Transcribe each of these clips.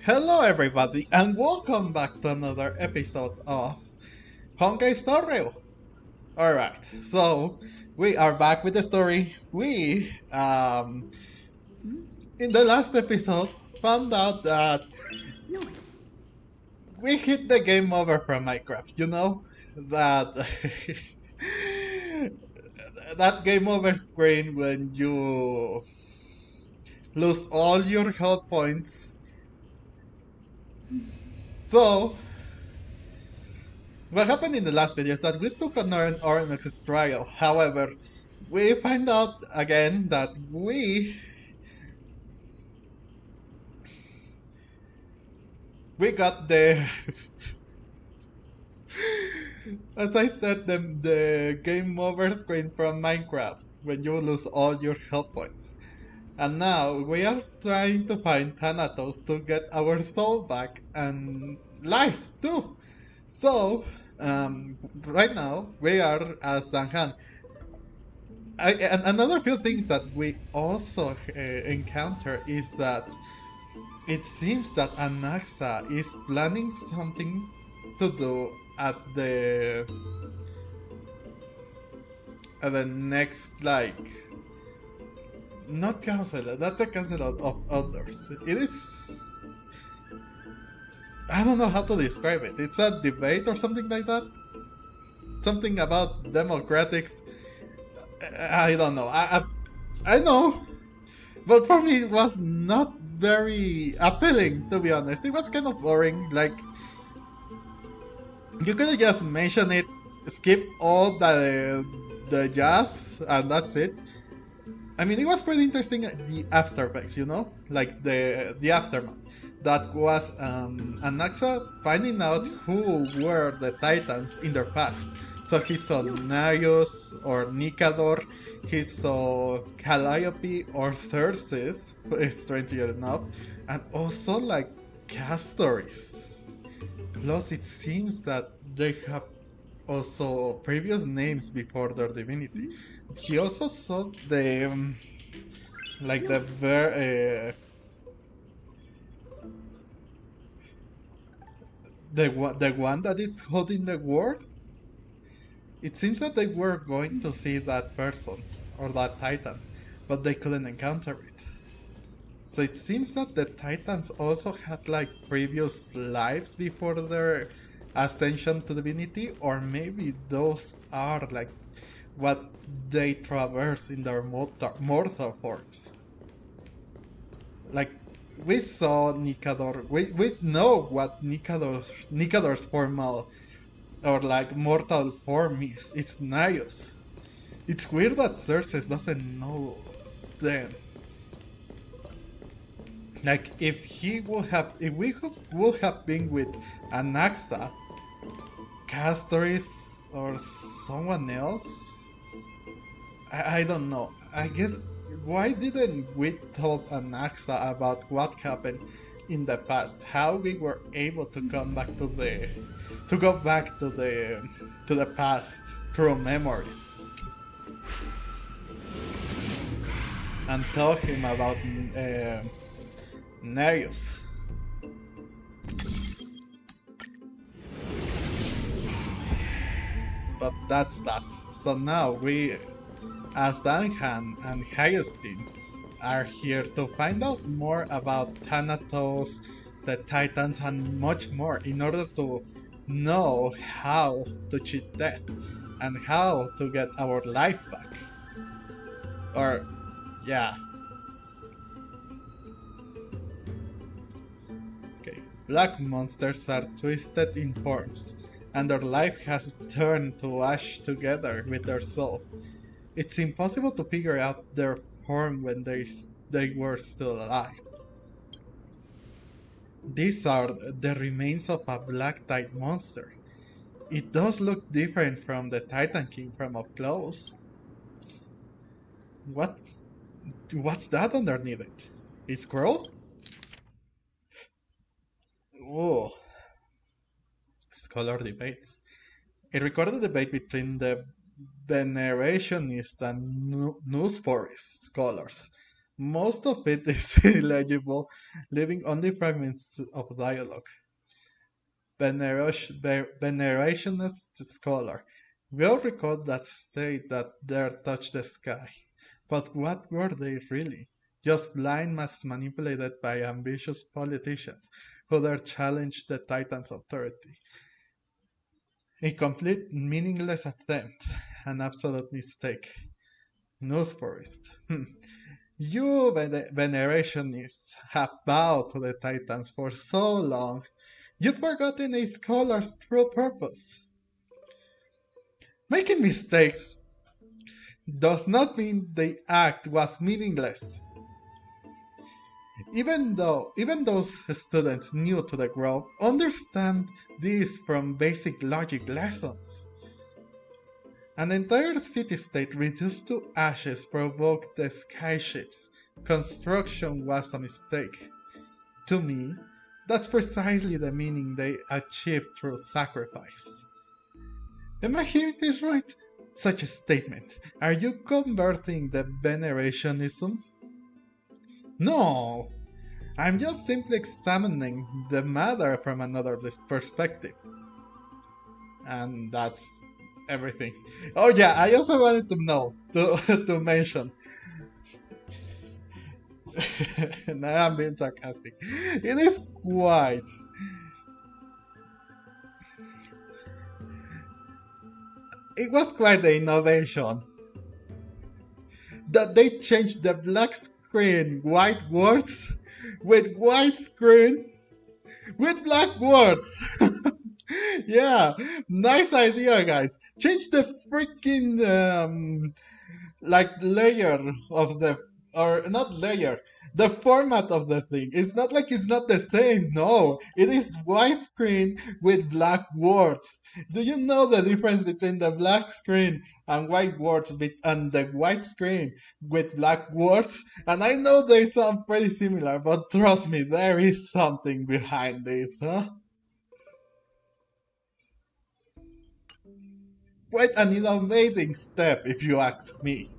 Hello everybody and welcome back to another episode of Honkai Star Rail. Alright, so we are back with the story. We in the last episode found out that Noise. we hit the game over from Minecraft, you know? That that game over screen when you lose all your health points. So what happened in the last video is that we took an Orinox trial. However, we find out again that we got the as I said the game over screen from Minecraft when you lose all your health points. And now we are trying to find Thanatos to get our soul back and life too. So right now we are as Danhan. And another few things that we also encounter is that it seems that Anaxa is planning something to do at the next, like, not council, that's a council of others. It is, I don't know how to describe it. It's a debate or something like that. Something about democratics. I don't know. I know. But for me, it was not very appealing, to be honest. It was kind of boring. Like, you could have just mentioned it, skip all the jazz, and that's it. I mean, it was pretty interesting. The after effects, you know, like the aftermath. That was Anaxa finding out who were the Titans in their past. So he saw Narius or Nikador, he saw Calliope or Xerxes, strangely enough, and also like Castoris. Plus, it seems that they have also previous names before their divinity. He also saw the like Noise. the one that is holding the word. It seems that they were going to see that person or that titan, but they couldn't encounter it. So it seems that the titans also had like previous lives before their ascension to divinity, or maybe those are like what they traverse in their mortal forms. Like, we saw Nikador, we know what Nikador's formal or like mortal form is. It's Naios. It's weird that Xerxes doesn't know them. Like, if would have been with Anaxa, Castoris, or someone else, I don't know. I guess, why didn't we tell Anaxa about what happened in the past? How we were able to come back to go back to the past through memories and tell him about Nereus. But that's that. So now we, as Danhan and Hyacine, are here to find out more about Thanatos, the Titans, and much more in order to know how to cheat death and how to get our life back. Or, yeah. Okay. Black monsters are twisted in forms, and their life has turned to ash together with their soul. It's impossible to figure out their form when they were still alive. These are the remains of a black tide monster. It does look different from the Titan King from up close. What's what's that underneath it? It's Squirrel? Oh, scholar debates. It recorded a debate between the Venerationist and Newsforest scholars. Most of it is illegible, leaving only fragments of dialogue. Venerationist scholar. We all recall that state that there touched the sky. But what were they really? Just blind masses manipulated by ambitious politicians who dare challenge the Titan's authority. A complete meaningless attempt, an absolute mistake. News forest. You venerationists have bowed to the Titans for so long, you've forgotten a scholar's true purpose. Making mistakes does not mean the act was meaningless. Even those students new to the group understand this from basic logic lessons. An entire city-state reduced to ashes provoked the skyships. Construction was a mistake. To me, that's precisely the meaning they achieved through sacrifice. Am I hearing this right? Such a statement. Are you converting the venerationism? No! I'm just simply examining the matter from another perspective. And that's everything. Oh yeah, I also wanted to know, to mention. Now I'm being sarcastic. It is quite. It was quite the innovation that they changed the black screen white words with white screen with black words. Yeah, nice idea, guys. Change the freaking like layer of the, or not layer, the format of the thing. It's not like it's not the same. No, it is widescreen with black words. Do you know the difference between the black screen and white words and the white screen with black words? And I know they sound pretty similar, but trust me, there is something behind this, huh? Quite an innovating step, if you ask me.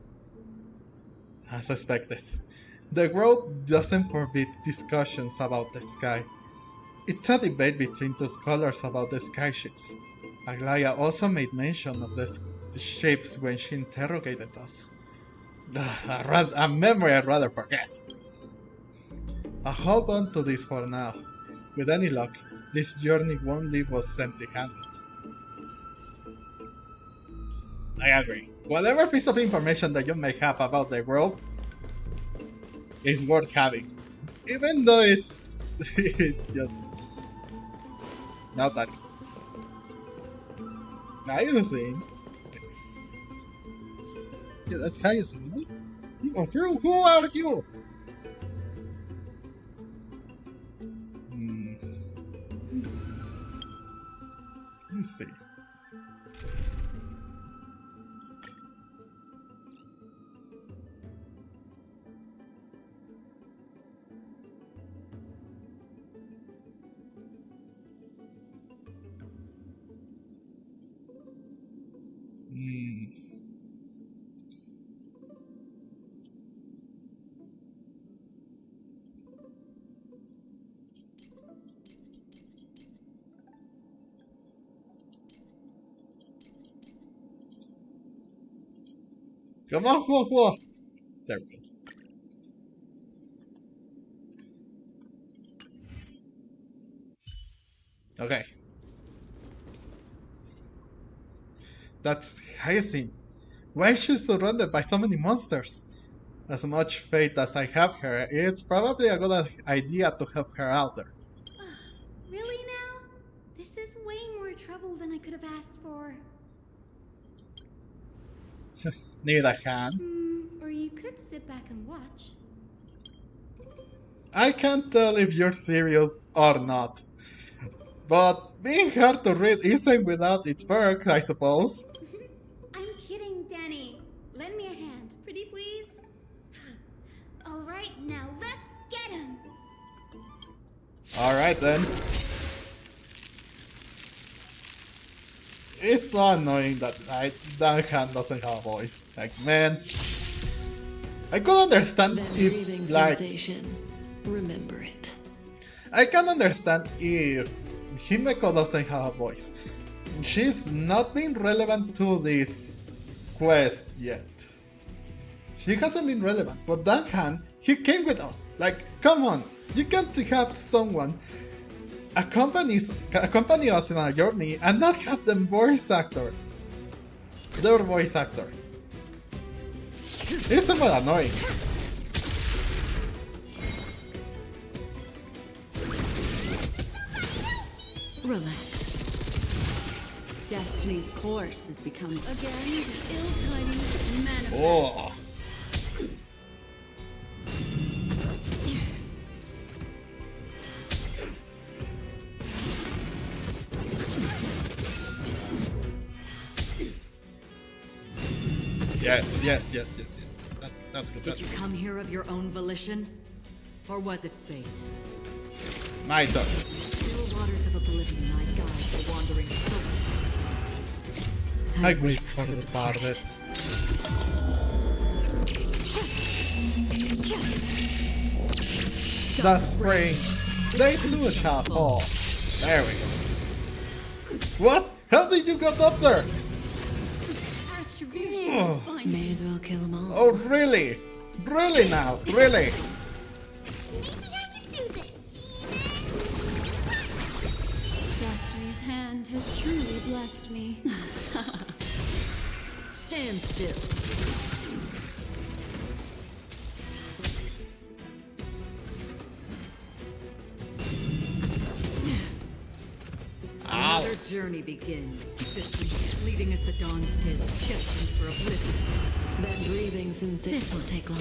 As expected. The growth doesn't forbid discussions about the sky. It's a debate between two scholars about the skyships. Aglaya also made mention of the shapes when she interrogated us. A memory I'd rather forget. I'll hold on to this for now. With any luck, this journey won't leave us empty-handed. I agree. Whatever piece of information that you may have about the world is worth having. Even though it's it's just not that cool. Hyacine? Yeah, that's Hyacine, no? Who are you? Hmm. Let's see. Come on, Fluff. There we go. Okay. That's Hyacine. Why is she surrounded by so many monsters? As much faith as I have her, it's probably a good idea to help her out there. Really now? This is way more trouble than I could have asked for. Need a hand? Or you could sit back and watch. I can't tell if you're serious or not. But being hard to read isn't without its perk, I suppose. I'm kidding, Danny. Lend me a hand, pretty please. Alright, now let's get him! Alright then. It's so annoying that that hand doesn't have a voice. Like, man. I could understand That if, breathing like, sensation. Remember it. I can understand if Himeko doesn't have a voice. She's not been relevant to this quest yet. She hasn't been relevant, but Dan he came with us. Like, come on, you can't have someone accompany us in our journey and not have them voice actor. Their voice actor. It's somewhat annoying. Relax. Destiny's course has become again the ill-tidings manifest. Oh. Yes. That's good. Did you come here of your own volition? Or was it fate? My turn. Still waters of oblivion I guide the wandering soul. I wait for the departed. The spring. They too shall fall. There we go. What? How did you get up there? Oh, May as well kill them all. oh really? Really now? Really? Maybe I can do this. Destiny's hand has truly blessed me. Stand still. Another journey begins. Distant, fleeting as the dawn's dim, destined for oblivion. That breathing sensation. This won't take long.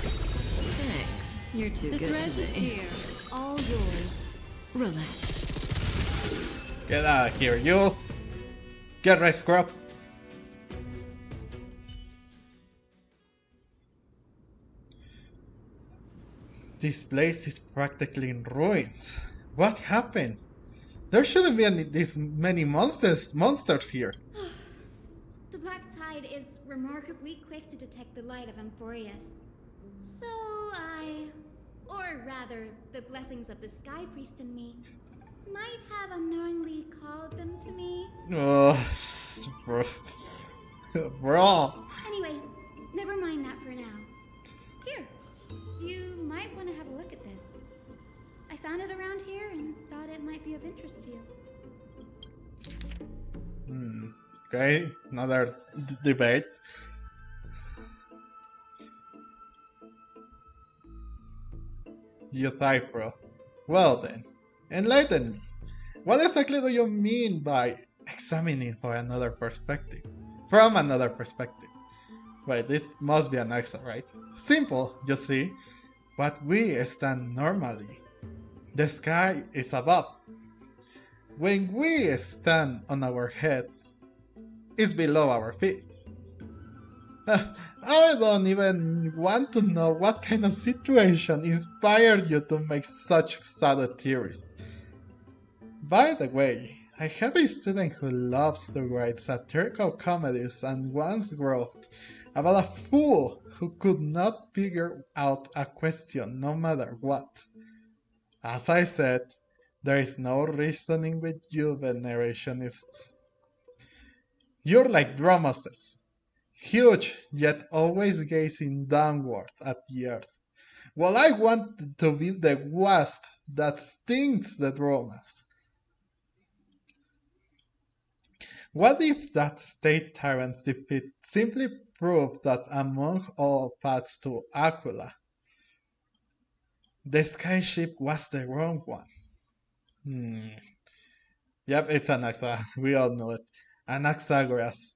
Thanks. You're too The good thread to is me. here. It's all yours. Relax. Get out of here, you! Get right, scrub! This place is practically in ruins. What happened? There shouldn't be this many monsters here. The black tide is remarkably quick to detect the light of Amphoreus. So or rather, the blessings of the Sky Priest in me, might have unknowingly called them to me. Bro. Bro. Anyway, never mind that for now. Here, you might want to have a look at this. I found it around here and thought it might be of interest to you. Okay, another debate. Euthyphro. Well then, enlighten me. What exactly do you mean by examining for another perspective? From another perspective. Wait, this must be Anaxa, right? Simple, you see. What we stand normally. The sky is above. When we stand on our heads, it's below our feet. I don't even want to know what kind of situation inspired you to make such sad theories. By the way, I have a student who loves to write satirical comedies and once wrote about a fool who could not figure out a question no matter what. As I said, there is no reasoning with you venerationists. You're like Dromoses, huge yet always gazing downward at the earth, while I want to be the wasp that stings the Dromas. What if that state tyrant's defeat simply proved that among all paths to Aquila, the skyship was the wrong one? Yep, it's Anaxa. We all know it. Anaxagoras.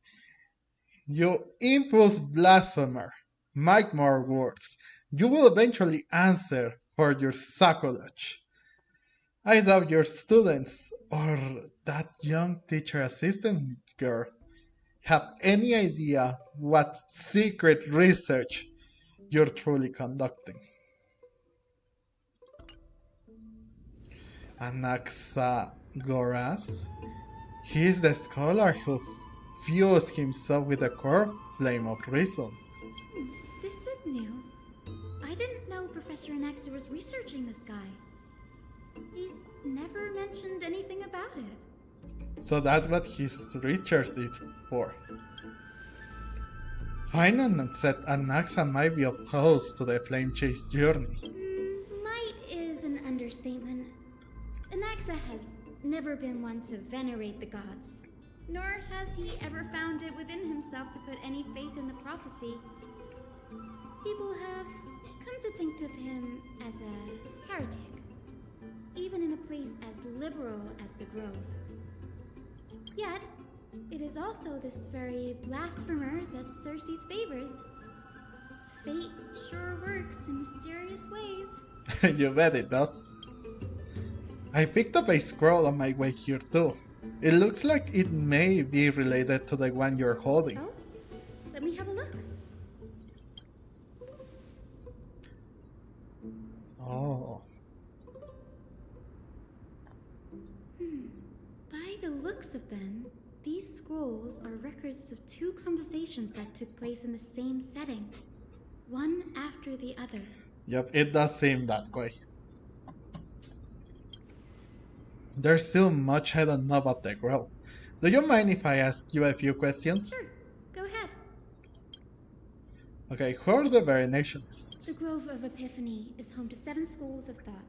You impulse blasphemer. Make more words. You will eventually answer for your sacrilege. I doubt your students or that young teacher assistant girl have any idea what secret research you're truly conducting. Anaxagoras? He is the scholar who fuse himself with the curved flame of reason. This is new. I didn't know Professor Anaxa was researching the sky. He's never mentioned anything about it. So that's what his research is for. Finan said Anaxa might be opposed to the flame chase journey. Might is an understatement. Anaxa has never been one to venerate the gods, nor has he ever found it within himself to put any faith in the prophecy. People have come to think of him as a heretic, even in a place as liberal as the Grove. Yet, it is also this very blasphemer that Circe's favors. Fate sure works in mysterious ways. You bet it does. I picked up a scroll on my way here too. It looks like it may be related to the one you're holding. Oh, let me have a look. Oh. By the looks of them, these scrolls are records of two conversations that took place in the same setting, one after the other. Yep, it does seem that way. There's still much I don't know about the Grove. Do you mind if I ask you a few questions? Sure, go ahead. Okay, who are the The Verenationists? Grove of Epiphany is home to 7 schools of thought.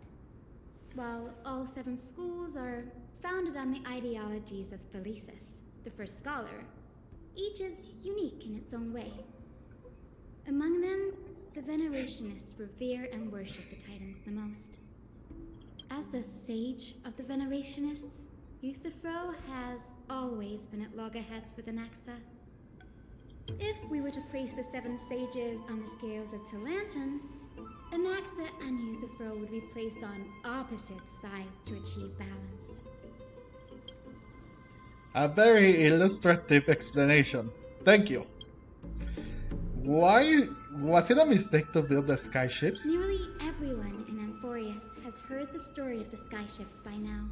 While all 7 schools are founded on the ideologies of Thalesis, the first scholar, each is unique in its own way. Among them, the Venerationists revere and worship the Titans the most. As the sage of the Venerationists, Euthyphro has always been at loggerheads with Anaxa. If we were to place the 7 sages on the scales of Talanton, Anaxa and Euthyphro would be placed on opposite sides to achieve balance. A very illustrative explanation. Thank you. Why was it a mistake to build the skyships? Nearly everyone in Amphoreus has heard the story of the skyships by now.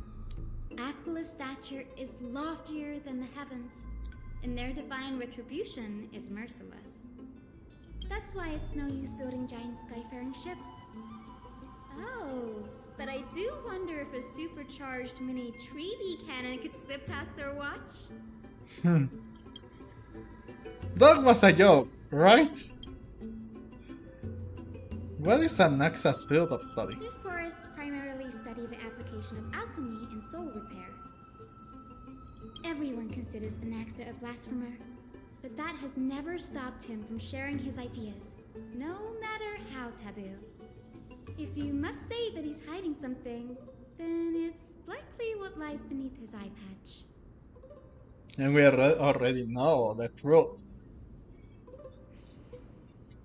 Aquila's stature is loftier than the heavens, and their divine retribution is merciless. That's why it's no use building giant skyfaring ships. Oh, but I do wonder if a supercharged mini Treaty cannon could slip past their watch. That was a joke, right? What is Anaxa's field of study? Newsporists primarily study the application of alchemy in soul repair. Everyone considers Anaxa a blasphemer, but that has never stopped him from sharing his ideas, no matter how taboo. If you must say that he's hiding something, then it's likely what lies beneath his eye patch. And we already know the truth.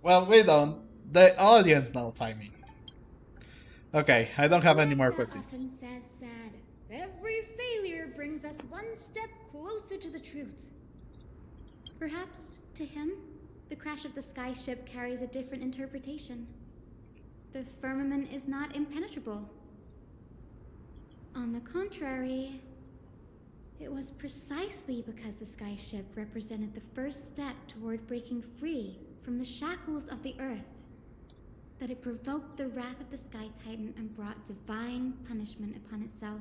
Well, we don't. The audience knows, I mean. Okay, I don't have any more Anaxa questions. often says that every failure brings us one step closer to the truth. Perhaps, to him, the crash of the skyship carries a different interpretation. The firmament is not impenetrable. On the contrary, it was precisely because the skyship represented the first step toward breaking free from the shackles of the earth that it provoked the wrath of the Sky Titan and brought divine punishment upon itself.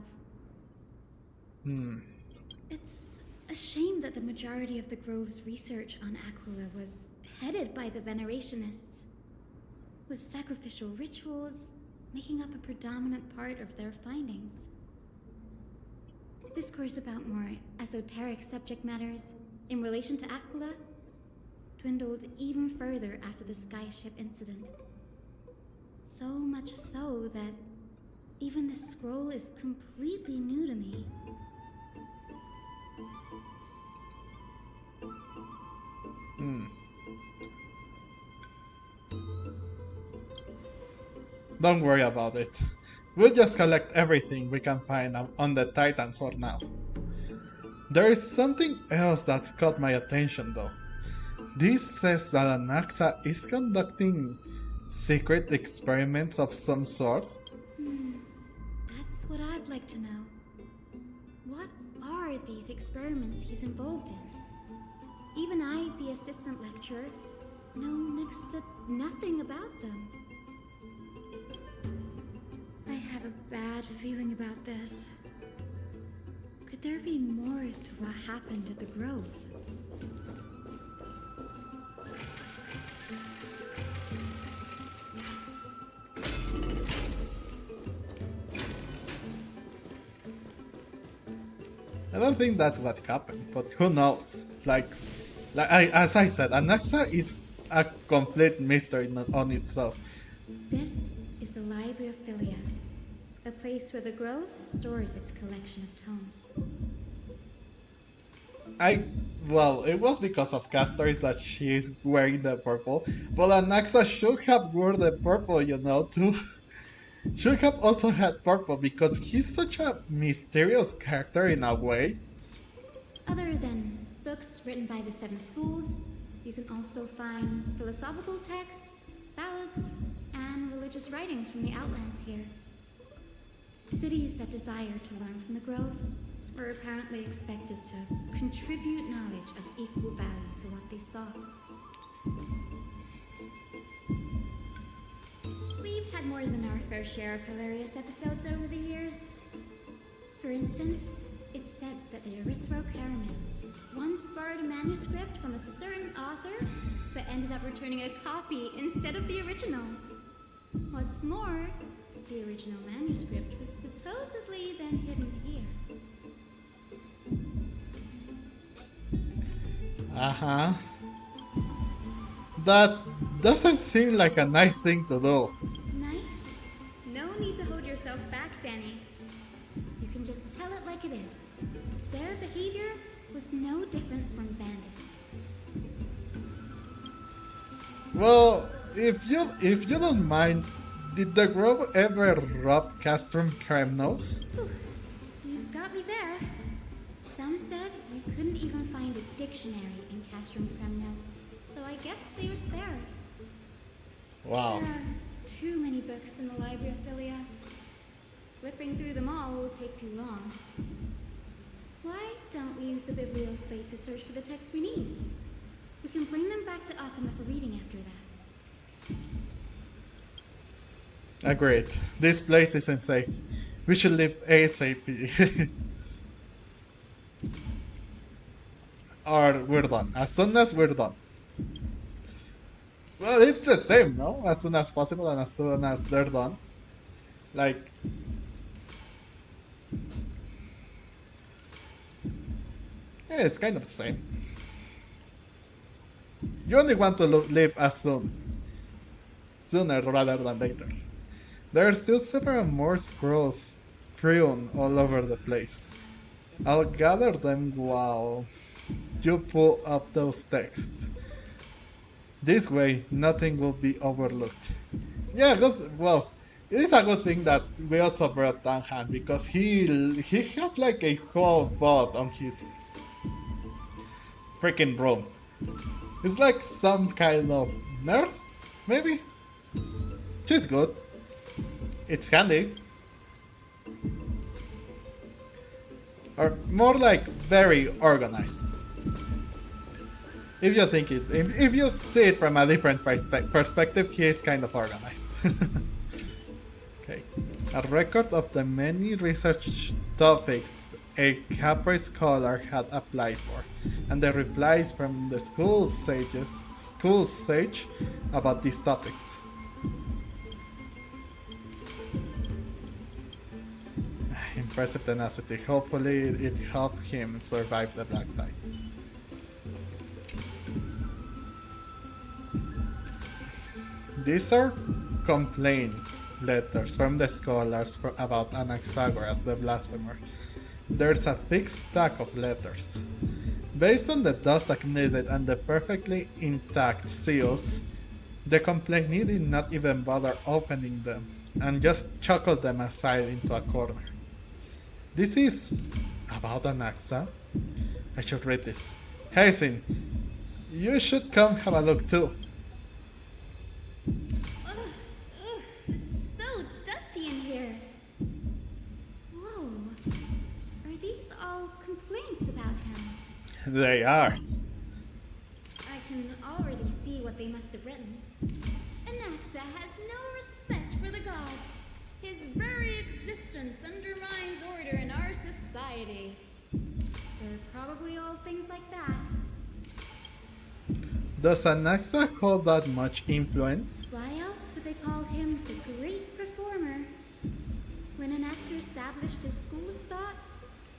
It's a shame that the majority of the Grove's research on Aquila was headed by the Venerationists, with sacrificial rituals making up a predominant part of their findings. Discourse about more esoteric subject matters in relation to Aquila dwindled even further after the skyship incident. So much so that even the scroll is completely new to me. Don't worry about it. We'll just collect everything we can find on the Titans for now. There is something else that's caught my attention though. This says that Anaxa is conducting secret experiments of some sort. That's what I'd like to know. What are these experiments he's involved in? Even I, the assistant lecturer, know next to nothing about them. I have a bad feeling about this. Could there be more to what happened at the Grove? I don't think that's what happened, but who knows? As I said, Anaxa is a complete mystery on itself. This is the Library of Philia, a place where the Grove stores its collection of tomes. Well, it was because of Castor's that she's wearing the purple, but Anaxa should have worn the purple, too. Should have also had purple because he's such a mysterious character in a way. Other than books written by the seven schools, you can also find philosophical texts, ballads, and religious writings from the Outlands here. Cities that desire to learn from the Grove were apparently expected to contribute knowledge of equal value to what they saw. We've had more than our fair share of hilarious episodes over the years. For instance, it's said that the Erythrocheramists once borrowed a manuscript from a certain author, but ended up returning a copy instead of the original. What's more, the original manuscript was supposedly then hidden here. Uh-huh. That doesn't seem like a nice thing to do. Nice? No need to hold yourself back, Danny. You can just tell it like it is. Their behavior was no different from bandits. Well, if you don't mind, did the Grove ever rob Castrum Kremnos? Whew, you've got me there. Some said you couldn't even find a dictionary in Castrum Kremnos, so I guess they were spared. Wow. There are too many books in the Library of Philia. Flipping through them all will take too long. Why don't we use the biblioslate to search for the texts we need? We can bring them back to Akama for reading after that. Agreed. This place isn't safe. We should leave ASAP. Or we're done. As soon as we're done. Well, it's the same, no? As soon as possible and as soon as they're done. Like... Yeah, it's kind of the same. You only want to leave as sooner rather than later. There are still several more scrolls strewn all over the place. I'll gather them while you pull up those texts. This way, nothing will be overlooked. Yeah, good. Well, it is a good thing that we also brought Tanhan because he has like a whole bot on his freaking room. It's like some kind of nerd, maybe? Which is good. It's handy. Or more like very organized. If you think if you see it from a different perspective, he is kind of organized. Okay. A record of the many research topics a Capri scholar had applied for, and the replies from the school sage about these topics. Impressive tenacity. Hopefully it helped him survive the Black Tide. These are complaint letters from the scholars about Anaxagoras the Blasphemer. There's a thick stack of letters. Based on the dust accumulated and the perfectly intact seals, the complainee did not even bother opening them, and just chuckled them aside into a corner. This is about Anaxa. I should read this. Hyacine, you should come have a look too. It's so dusty in here. Whoa. Are these all complaints about him? They are. they must have written. Anaxa has no respect for the gods. His very existence undermines order in our society. They're probably all things like that. Does Anaxa hold that much influence? Why else would they call him the great performer? When Anaxa established his school of thought,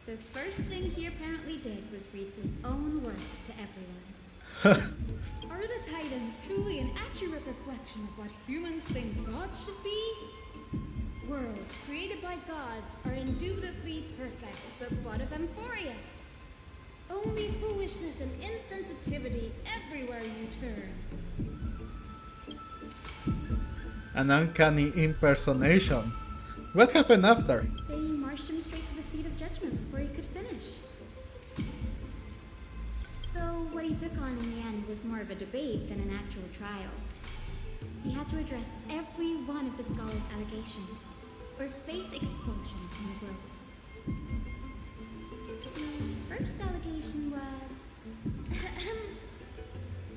the first thing he apparently did was read his own work to everyone. Are the Titans truly an accurate reflection of what humans think gods should be? Worlds created by gods are indubitably perfect, but what of Amphoreus? Only foolishness and insensitivity everywhere you turn. An uncanny impersonation. What happened after? They marched him straight to the seat of judgment before he could finish. Though what he took on in the end was more of a debate than an actual trial. He had to address every one of the scholar's allegations, or face expulsion from the grove. The first allegation was...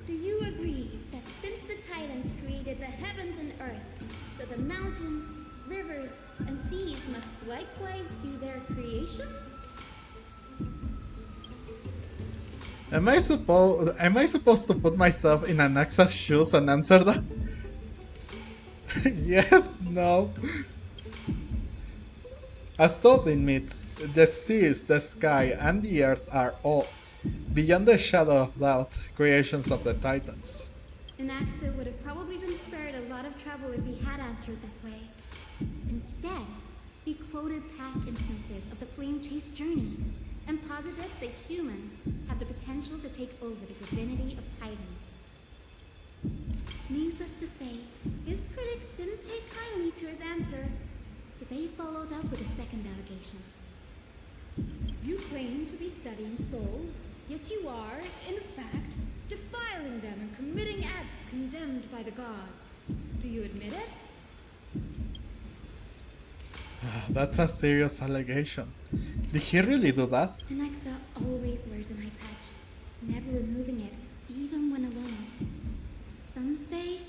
Do you agree that since the Titans created the heavens and earth, so the mountains, rivers, and seas must likewise be their creations? Am I supposed to put myself in Anaxa's shoes and answer that? Yes, no. As Tolkien admits, the seas, the sky, and the earth are all, beyond the shadow of doubt, creations of the Titans. Anaxa would have probably been spared a lot of trouble if he had answered this way. Instead, he quoted past instances of the flame chase journey and posited that humans had the potential to take over the divinity of Titans. Needless to say, his critics didn't take kindly to his answer, so they followed up with a second allegation. You claim to be studying souls, yet you are, in fact, defiling them and committing acts condemned by the gods. Do you admit it? That's a serious allegation. Did he really do that? Anaxa always wears an eye patch, never removing it, even when alone. Some say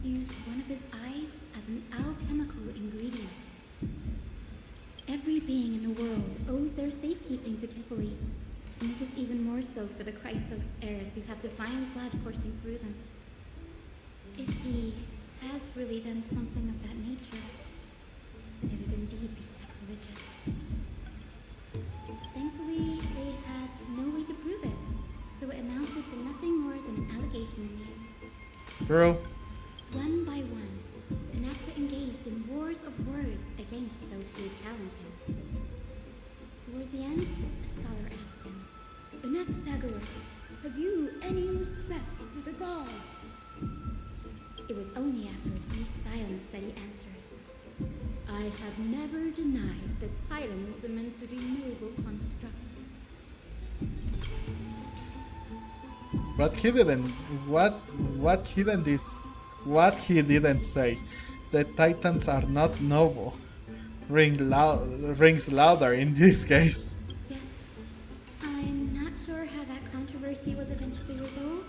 he used one of his eyes as an alchemical ingredient. Every being in the world owes their safekeeping to Kifili, and this is even more so for the Chrysos heirs who have divine blood coursing through them. If he has really done something of that nature, then it'd indeed be sacrilegious. Thankfully, they had no way to prove it, so it amounted to nothing more than an allegation in the end. True. One by one, Anaxa engaged in wars of words against those who would challenge him. Toward the end, a scholar asked him, Anaxagoras, have you any respect for the gods? It was only after a brief silence that he answered, I have never denied that Titans are meant to be noble constructs. But he didn't. What he didn't say. The Titans are not noble. Rings louder in this case. Yes, I'm not sure how that controversy was eventually resolved.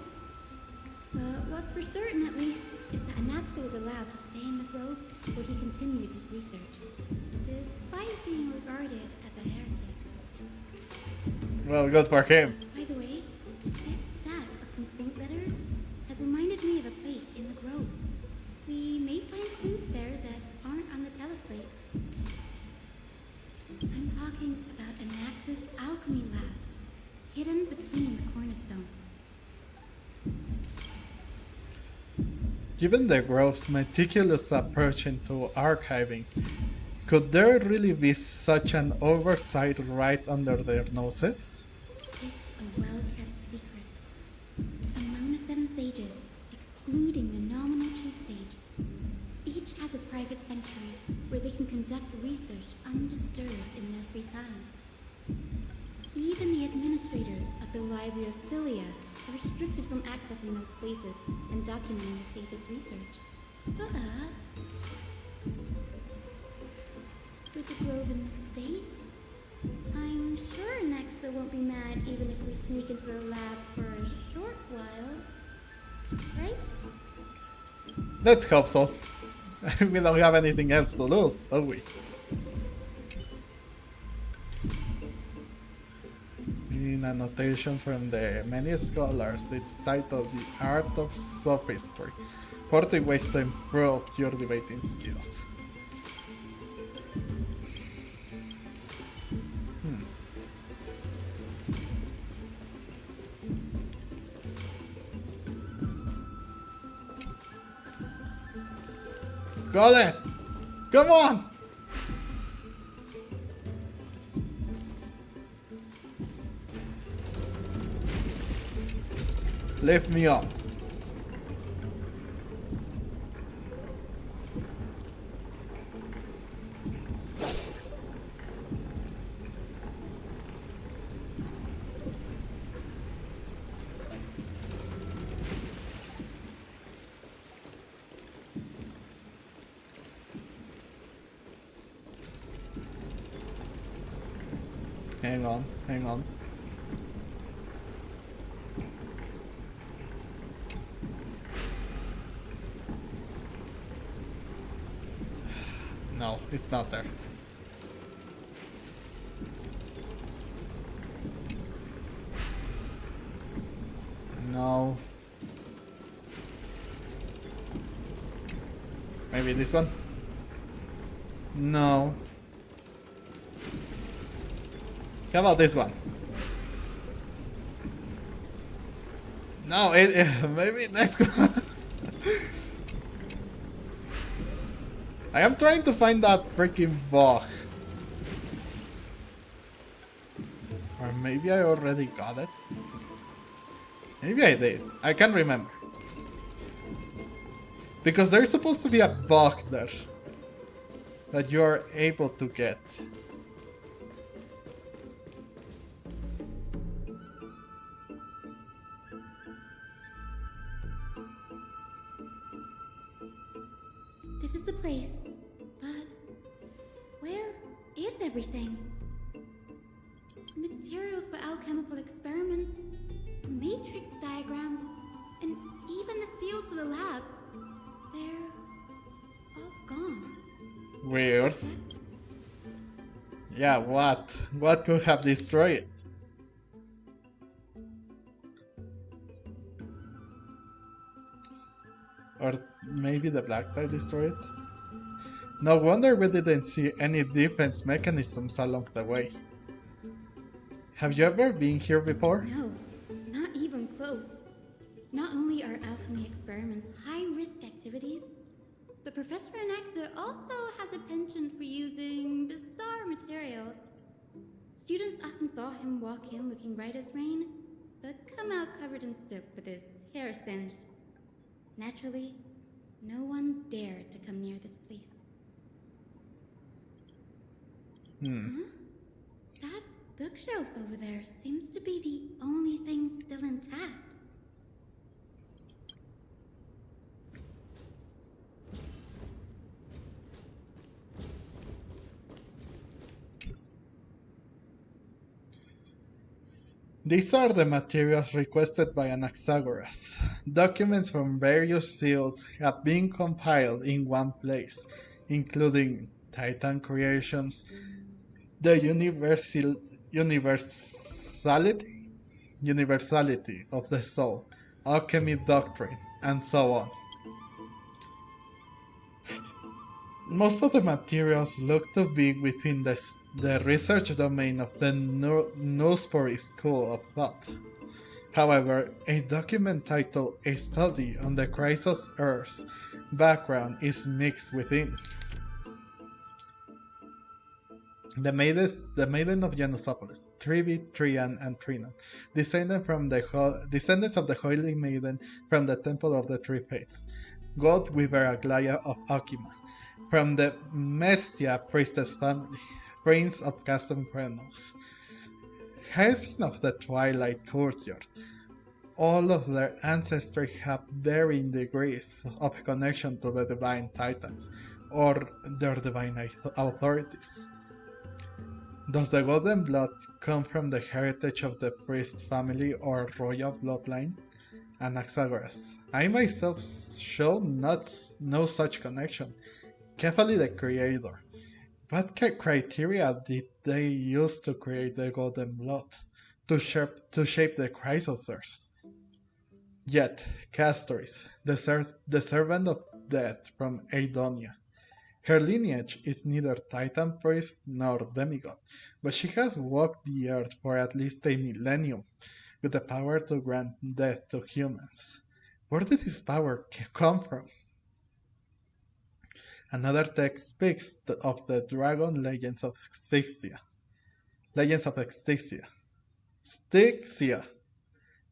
But what's for certain, at least, is that Anaxa was allowed to stay in the grove where he continued his research, despite being regarded as a heretic. Well, good for him. By the way, this stack of complaint letters has reminded me of a place in the grove. We may find clues there that aren't on the teleslate. I'm talking about Anaxa's alchemy lab, hidden between the cornerstones. Given the Grove's meticulous approach into archiving, could there really be such an oversight right under their noses? It's a well-kept secret. Among the 7 sages, excluding the nominal chief sage, each has a private sanctuary where they can conduct research undisturbed in their free time. Even the administrators of the Library of Philia are restricted from accessing those places and documenting the sage's research. But with the grove in the state, I'm sure Anaxa won't be mad even if we sneak into the lab for a short while. Right? Let's hope so. We don't have anything else to lose, do we? In annotations from the many scholars, it's titled The Art of Sophistry, 40 ways to improve your debating skills. Got it! Come on! Lift me up. Hang on, hang on. No, it's not there. No. Maybe this one? No. How about this one? No, maybe next one. I am trying to find that freaking bug. Or maybe I already got it. Maybe I did. I can't remember. Because there's supposed to be a bug there that you are able to get. This is the place, but where is everything? Materials for alchemical experiments, matrix diagrams, and even the seal to the lab. They're all gone. Weird. Yeah, what? What could have destroyed it? Or maybe the black tie destroyed it? No wonder we didn't see any defense mechanisms along the way. Have you ever been here before? No, not even close. Not only are alchemy experiments high-risk activities, but Professor Anaxa also has a penchant for using bizarre materials. Students often saw him walk in looking bright as rain, but come out covered in soot with his hair singed. Naturally, no one dared to come near this place. Huh? That bookshelf over there seems to be the only thing still intact. These are the materials requested by Anaxagoras. Documents from various fields have been compiled in one place, including Titan creations, the universality of the soul, alchemy doctrine, and so on. Most of the materials look to be within the research domain of the Nussbury School of Thought. However, a document titled A Study on the Chrysos Earth's Background is mixed within. The Maiden of Janusopolis, Trivi, Trian, and Trinon, descendants of the Holy Maiden from the Temple of the Three Fates, God Weaver Aglaya of Okima, from the Mestia priestess family, Prince of Caston Krenos, Hyacine of the Twilight Courtyard. All of their ancestry have varying degrees of connection to the Divine Titans, or their divine authorities. Does the golden blood come from the heritage of the priest family or royal bloodline? Anaxagoras. I myself show not no such connection. Carefully the creator. What criteria did they use to create the golden blood? To shape the chrysosers? Yet, Castoris, the servant of death from Aidonia. Her lineage is neither Titan priest nor demigod, but she has walked the earth for at least a millennium, with the power to grant death to humans. Where did this power come from? Another text speaks of the dragon legends of Styxia. Legends of Styxia. Styxia!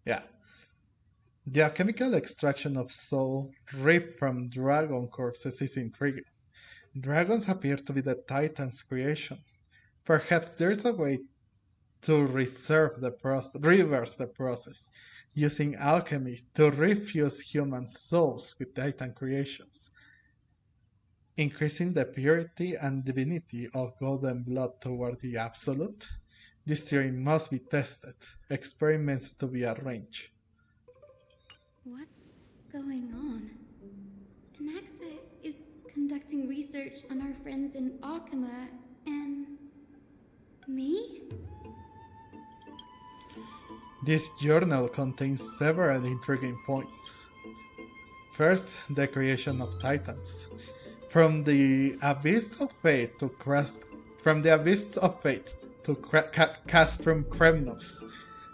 Yeah. The alchemical extraction of soul ripped from dragon corpses is intriguing. Dragons appear to be the Titan's creation. Perhaps there's a way to reverse the process, using alchemy to refuse human souls with Titan creations, increasing the purity and divinity of golden blood toward the absolute. This theory must be tested, experiments to be arranged. What's going on? Anaxa is conducting research on our friends in Alchema and me? This journal contains several intriguing points. First, the creation of titans. From the abyss of fate to Castrum Kremnos.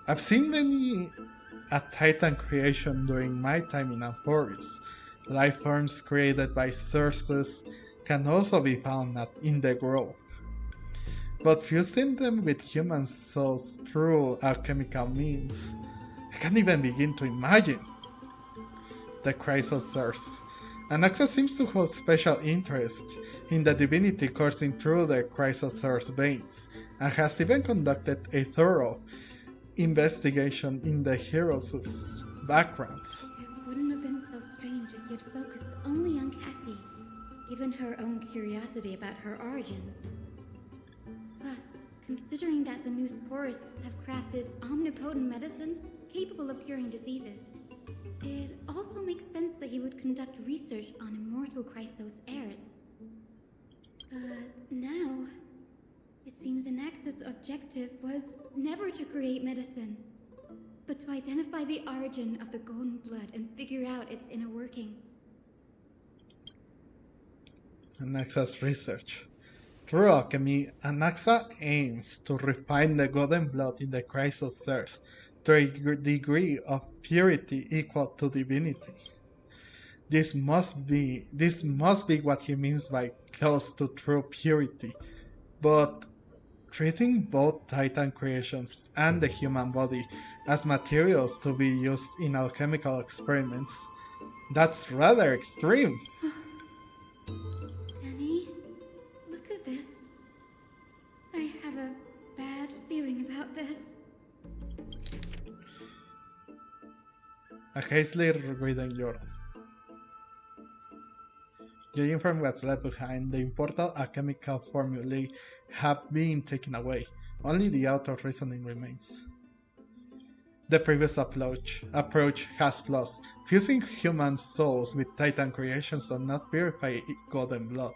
I've seen many a titan creation during my time in Amphoreus. Life forms created by sources can also be found in the grove. But fusing them with human souls through alchemical means, I can't even begin to imagine. The Chrysosers. Anaxa seems to hold special interest in the divinity coursing through the Chrysosers' veins, and has even conducted a thorough investigation in the heroes' backgrounds. It wouldn't have been so strange if he had focused only on Cassie, given her own curiosity about her origins. Plus, considering that the new sporists have crafted omnipotent medicines capable of curing diseases, it also makes sense that he would conduct research on immortal Chrysos heirs. But now, it seems Anaxa's objective was never to create medicine, but to identify the origin of the golden blood and figure out its inner workings. Anaxa's research. Through alchemy, Anaxa aims to refine the golden blood in the Chrysosers to a degree of purity equal to divinity. This must be what he means by close to true purity. But treating both Titan creations and the human body as materials to be used in alchemical experiments, that's rather extreme. Danny, look at this. I have a bad feeling about this. A hastily written journal. Judging from what's left behind, the important alchemical formulae have been taken away. Only the author's reasoning remains. The previous approach has flaws. Fusing human souls with Titan creations does not purify golden blood.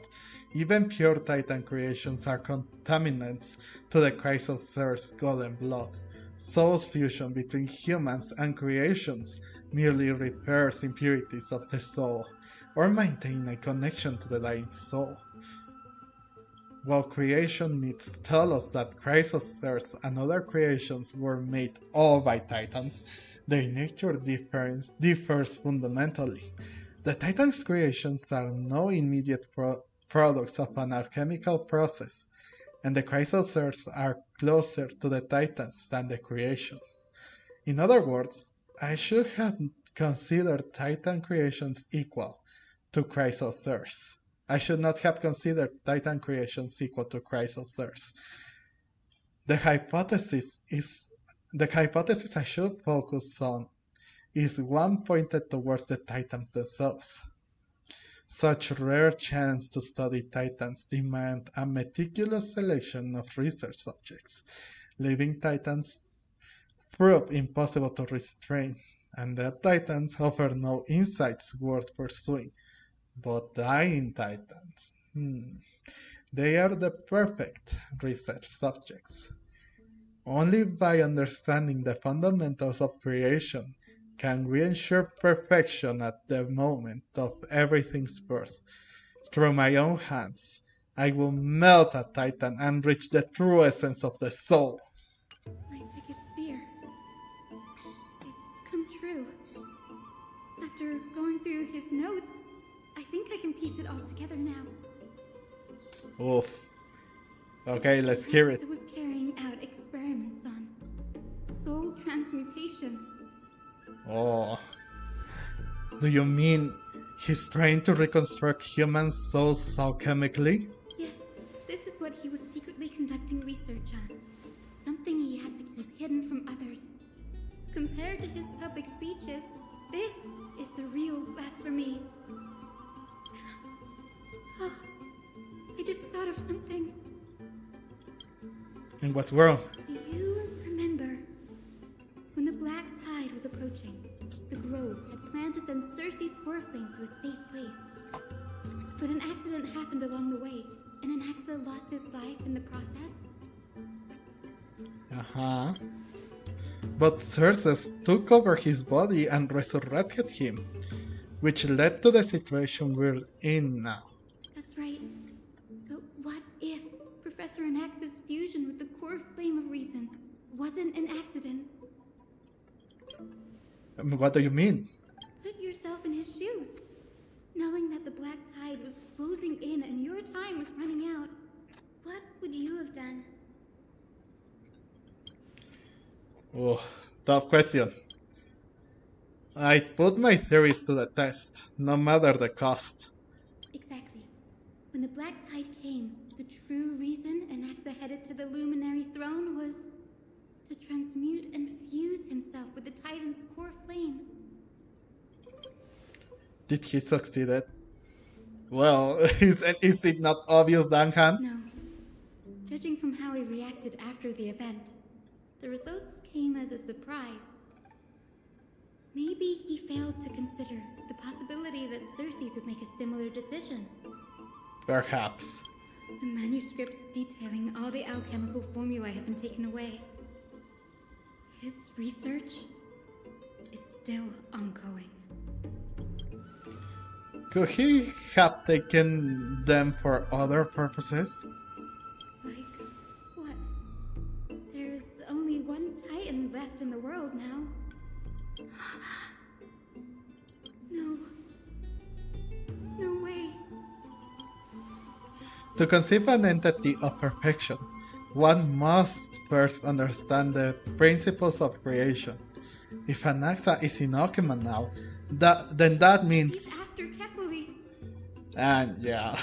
Even pure Titan creations are contaminants to the Chrysoser's golden blood. Soul's fusion between humans and creations merely repairs impurities of the soul, or maintain a connection to the dying soul. While creation myths tell us that Chrysosers and other creations were made all by Titans, their nature differs fundamentally. The Titans' creations are no immediate products of an alchemical process, and the Chrysosers are closer to the Titans than the creation. In other words, I should have considered Titan creations equal to Chrysosers. I should not have considered Titan creations equal to Chrysosers. The hypothesis I should focus on is one pointed towards the Titans themselves. Such rare chance to study Titans demand a meticulous selection of research subjects, leaving Titans prove impossible to restrain. and the Titans offer no insights worth pursuing. But dying Titans, they are the perfect research subjects. Only by understanding the fundamentals of creation can we ensure perfection at the moment of everything's birth. Through my own hands, I will melt a titan and reach the true essence of the soul. My biggest fear. It's come true. After going through his notes, I think I can piece it all together now. Oof. Okay, let's hear it. Anaxa was carrying out experiments on soul transmutation. Oh. Do you mean he's trying to reconstruct human souls alchemically? Yes, this is what he was secretly conducting research on. Something he had to keep hidden from others. Compared to his public speeches, this is the real blasphemy. Oh, I just thought of something. And what's wrong? Do you remember when the black tide was approaching? The grove had planned to send Circe's core flame to a safe place. But an accident happened along the way, and Anaxa lost his life in the process. Uh-huh. But Circe took over his body and resurrected him, which led to the situation we're in now. That's right. But what if Professor Anaxa's fusion with the core flame of reason wasn't an accident? What do you mean? Put yourself in his shoes. Knowing that the black tide was closing in and your time was running out, what would you have done? Oh, tough question. I'd put my theories to the test, no matter the cost. Exactly. When the black tide came, the true reason Anaxa headed to the luminary throne was to transmute and fuse himself with the Titan's core flame. Did he succeed? Well, is it not obvious, Duncan? No. Judging from how he reacted after the event, the results came as a surprise. Maybe he failed to consider the possibility that Circe would make a similar decision. Perhaps. The manuscripts detailing all the alchemical formulae have been taken away. His research is still ongoing. Could he have taken them for other purposes? Like, what? There's only one Titan left in the world now. No. No way. To conceive an entity of perfection, one must first understand the principles of creation. If Anaxa is in Okima now, then that means... He's after Kefali. And yeah.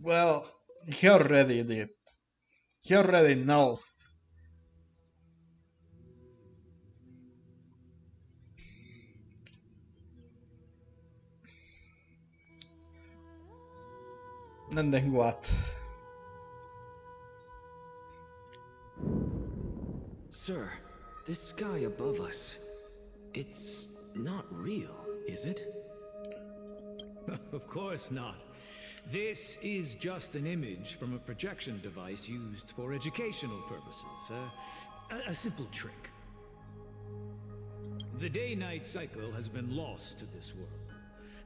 Well, he already did. He already knows. And then what? Sir, this sky above us, it's not real, is it? Of course not. This is just an image from a projection device used for educational purposes. A simple trick. The day-night cycle has been lost to this world.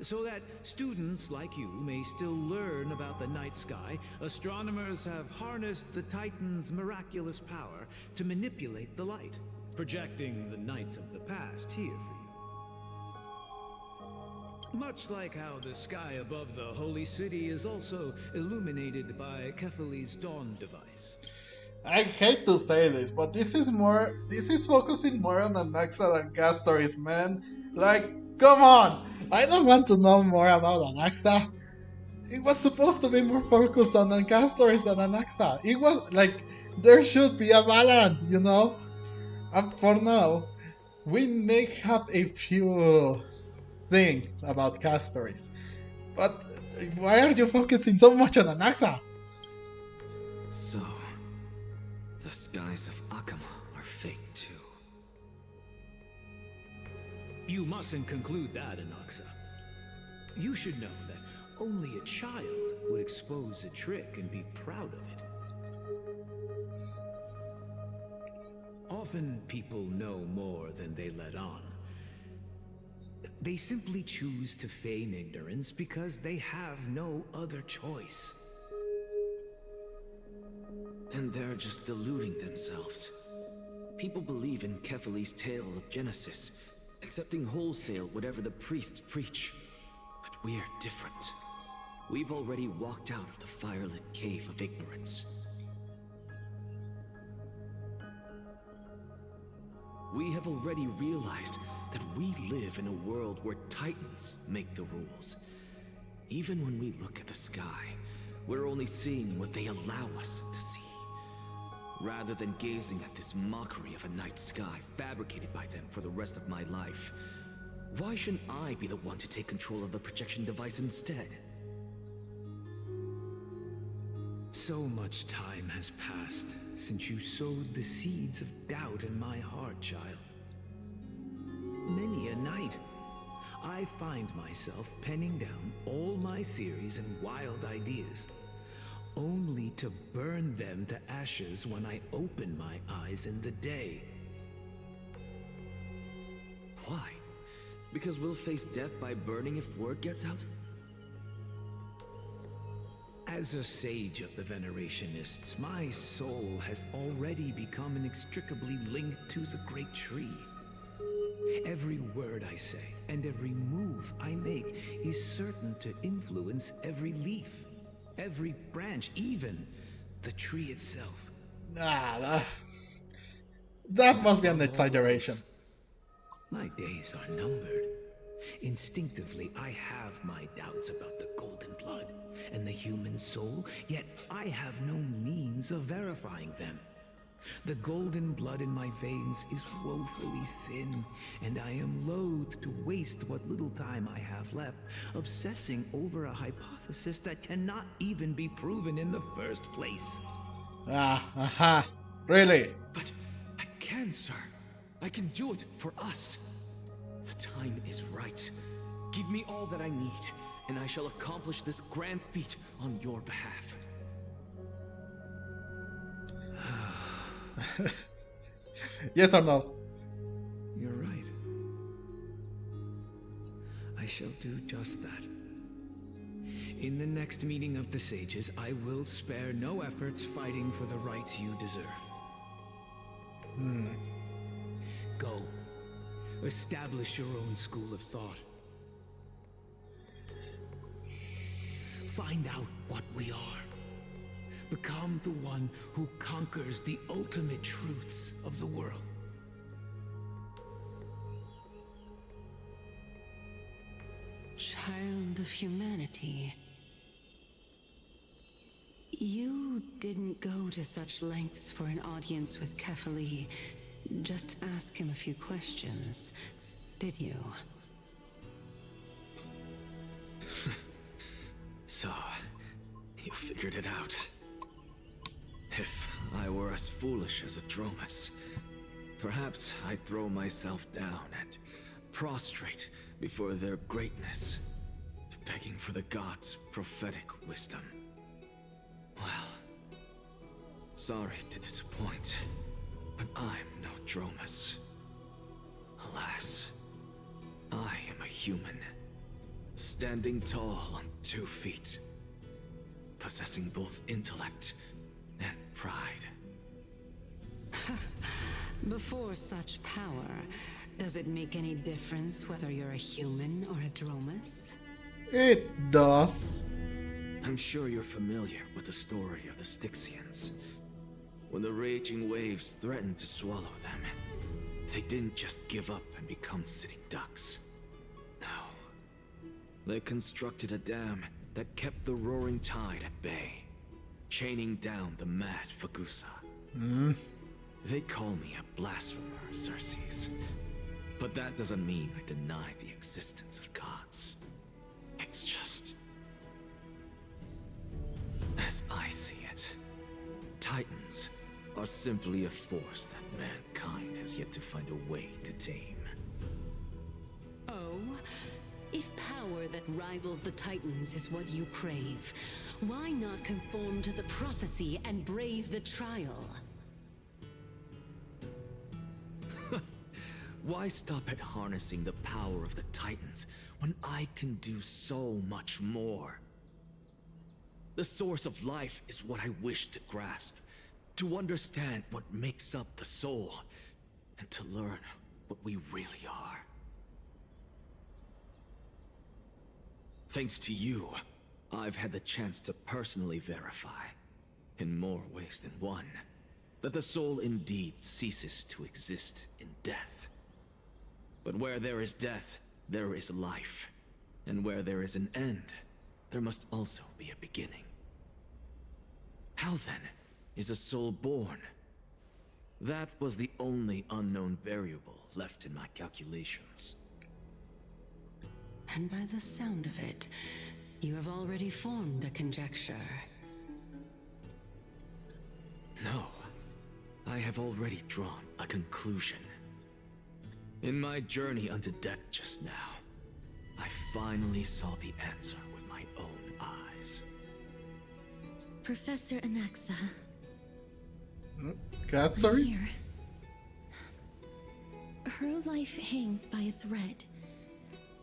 So that students like you may still learn about the night sky, astronomers have harnessed the Titan's miraculous power to manipulate the light, projecting the nights of the past here for you. Much like how the sky above the holy city is also illuminated by Kefali's dawn device. I hate to say this, but this is focusing more on Anaxa than Castoris, man. Like, come on! I don't want to know more about Anaxa. It was supposed to be more focused on Castoris than Anaxa. It was like, there should be a balance, you know? And for now, We may have a few things about Castories, but why are you focusing so much on Anaxa? So, the skies of Akama are fake too. You mustn't conclude that, Anaxa. You should know that only a child would expose a trick and be proud of it. Often people know more than they let on. They simply choose to feign ignorance because they have no other choice. Then they're just deluding themselves. People believe in Kefali's tale of Genesis, accepting wholesale whatever the priests preach. But we're different. We've already walked out of the firelit cave of ignorance. We have already realized that we live in a world where Titans make the rules. Even when we look at the sky, we're only seeing what they allow us to see. Rather than gazing at this mockery of a night sky fabricated by them for the rest of my life, why shouldn't I be the one to take control of the projection device instead? So much time has passed since you sowed the seeds of doubt in my heart, child. Many a night, I find myself penning down all my theories and wild ideas, only to burn them to ashes when I open my eyes in the day. Why? Because we'll face death by burning if word gets out? As a sage of the Venerationists, my soul has already become inextricably linked to the great tree. Every word I say and every move I make is certain to influence every leaf, every branch, even the tree itself. That must be an Above all exaggeration. else, my days are numbered. Instinctively, I have my doubts about the golden blood and the human soul, yet I have no means of verifying them. The golden blood in my veins is woefully thin, and I am loath to waste what little time I have left obsessing over a hypothesis that cannot even be proven in the first place. Really? But I can, sir. I can do it for us. The time is right. Give me all that I need, and I shall accomplish this grand feat on your behalf. Yes or no? You're right. I shall do just that. In the next meeting of the sages, I will spare no efforts fighting for the rights you deserve. Go. Establish your own school of thought. Find out what we are. Become the one who conquers the ultimate truths of the world. Child of humanity. You didn't go to such lengths for an audience with Kefali. Just ask him a few questions, did you? So, you figured it out. If I were as foolish as a Dromus, perhaps I'd throw myself down and prostrate before their greatness, begging for the gods' prophetic wisdom. Well, sorry to disappoint, but I'm no Dromus. Alas, I am a human, standing tall on 2 feet, possessing both intellect and pride. Before such power, does it make any difference whether you're a human or a Dromus? It does. I'm sure you're familiar with the story of the Styxians. When the raging waves threatened to swallow them, they didn't just give up and become sitting ducks. No. They constructed a dam that kept the roaring tide at bay, chaining down the mad Fagusa. They call me a blasphemer, Xerxes. But that doesn't mean I deny the existence of gods. It's just... as I see it, Titans are simply a force that mankind has yet to find a way to tame. Oh? If power that rivals the Titans is what you crave, why not conform to the prophecy and brave the trial? Why stop at harnessing the power of the Titans when I can do so much more? The source of life is what I wish to grasp, to understand what makes up the soul, and to learn what we really are. Thanks to you, I've had the chance to personally verify, in more ways than one, that the soul indeed ceases to exist in death. But where there is death, there is life. And where there is an end, there must also be a beginning. How then is a soul born? That was the only unknown variable left in my calculations. And by the sound of it, you have already formed a conjecture. No, I have already drawn a conclusion. In my journey unto death just now, I finally saw the answer with my own eyes. Professor Anaxa, Cast I'm stories? here. Her life hangs by a thread.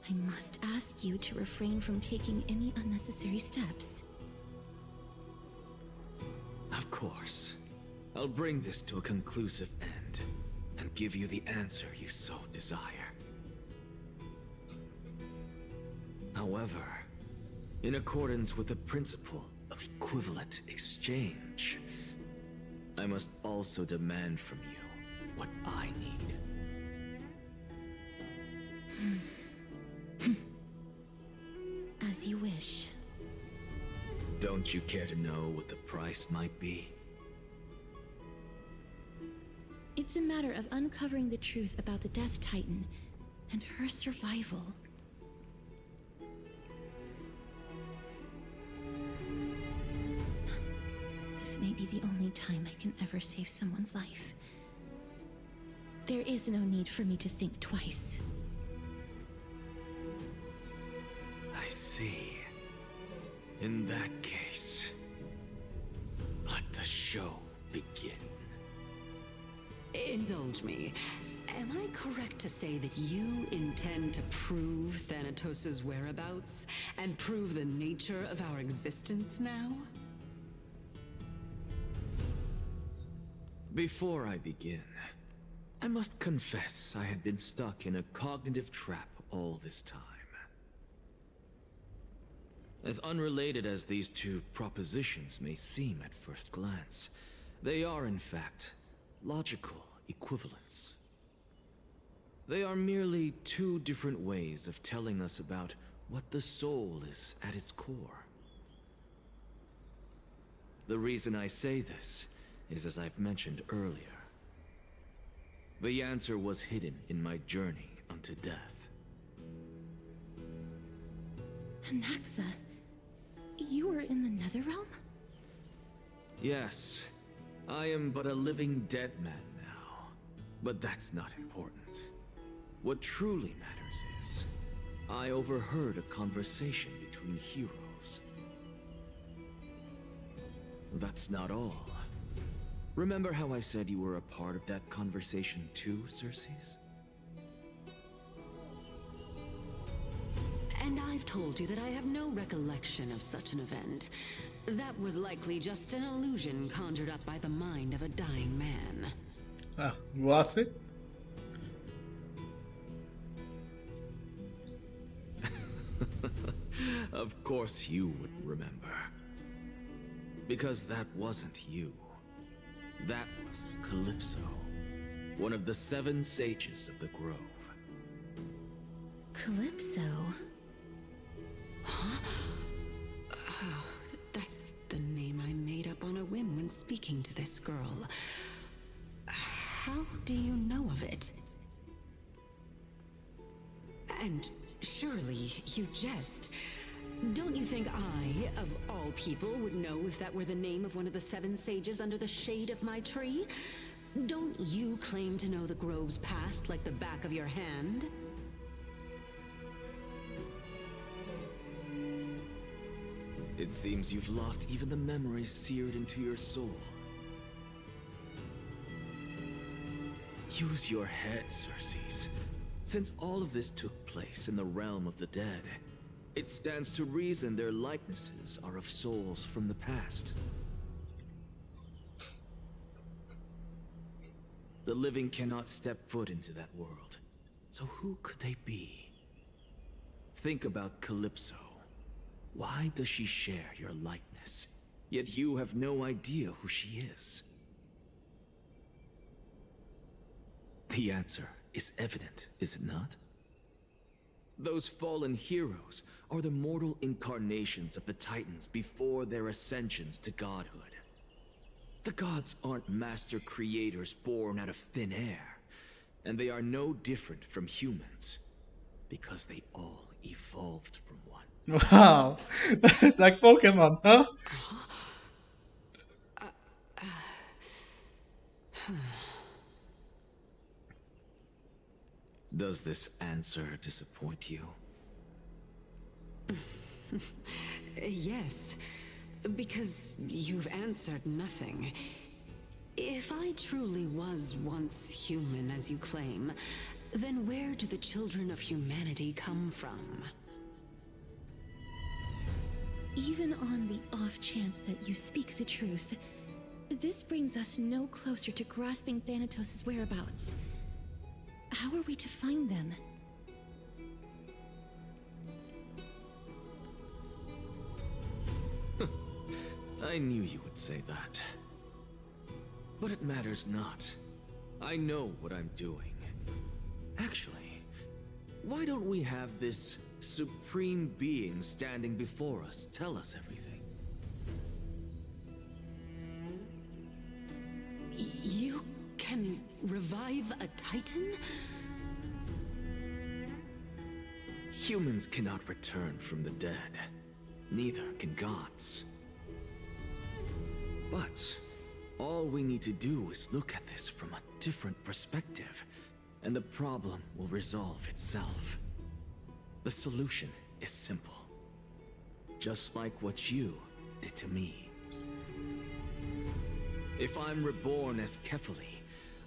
I must ask you to refrain from taking any unnecessary steps. Of course. I'll bring this to a conclusive end, and give you the answer you so desire. However, in accordance with the principle of equivalent exchange, I must also demand from you what I need. As you wish. Don't you care to know what the price might be? It's a matter of uncovering the truth about the Death Titan and her survival. This may be the only time I can ever save someone's life. There is no need for me to think twice. I see. In that case, let the show begin. Indulge me. Am I correct to say that you intend to prove Thanatos' whereabouts and prove the nature of our existence now? Before I begin, I must confess I had been stuck in a cognitive trap all this time. As unrelated as these two propositions may seem at first glance, they are in fact logical equivalents. They are merely two different ways of telling us about what the soul is at its core. The reason I say this is as I've mentioned earlier. The answer was hidden in my journey unto death. Anaxa, you were in the Netherrealm? Yes, I am but a living dead man now, but that's not important. What truly matters is, I overheard a conversation between heroes. That's not all. Remember how I said you were a part of that conversation too, Circes? And I've told you that I have no recollection of such an event. That was likely just an illusion conjured up by the mind of a dying man. Ah, was it? Of course you would remember. Because that wasn't you. That was Calypso, one of the 7 sages of the Grove. Calypso? That's the name I made up on a whim when speaking to this girl. How do you know of it? And surely you jest. Don't you think I, of all people, would know if that were the name of one of the 7 sages under the shade of my tree? Don't you claim to know the grove's past like the back of your hand? It seems you've lost even the memories seared into your soul. Use your head, Circes. Since all of this took place in the realm of the dead, it stands to reason their likenesses are of souls from the past. The living cannot step foot into that world, so who could they be? Think about Calypso. Why does she share your likeness, yet you have no idea who she is? The answer is evident, is it not? Those fallen heroes are the mortal incarnations of the Titans before their ascensions to godhood. The gods aren't master creators born out of thin air, and they are no different from humans, because they all evolved from one. Wow. It's like Pokemon, huh? Does this answer disappoint you? Yes, because you've answered nothing. If I truly was once human, as you claim, then where do the children of humanity come from? Even on the off chance that you speak the truth, this brings us no closer to grasping Thanatos' whereabouts. How are we to find them? I knew you would say that. But it matters not. I know what I'm doing. Actually, why don't we have this supreme being standing before us tell us everything? You can revive a Titan? Humans cannot return from the dead. Neither can gods. But all we need to do is look at this from a different perspective, and the problem will resolve itself. The solution is simple. Just like what you did to me. If I'm reborn as Kefali,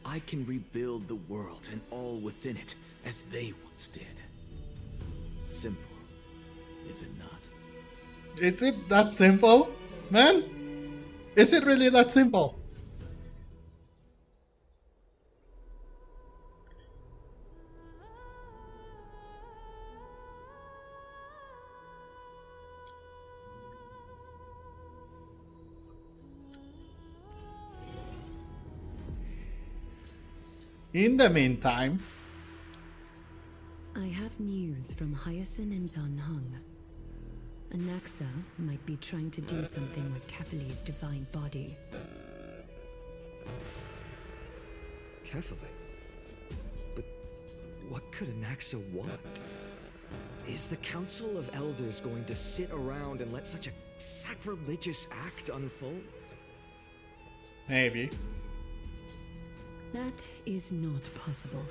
I can rebuild the world and all within it as they once did. Simple, is it not? Is it that simple, man? Is it really that simple? In the meantime, I have news from Hyacine and Heng. Anaxa might be trying to do something with Kefali's divine body. Kefali? But what could Anaxa want? Is the Council of Elders going to sit around and let such a sacrilegious act unfold? maybe. That is not possible.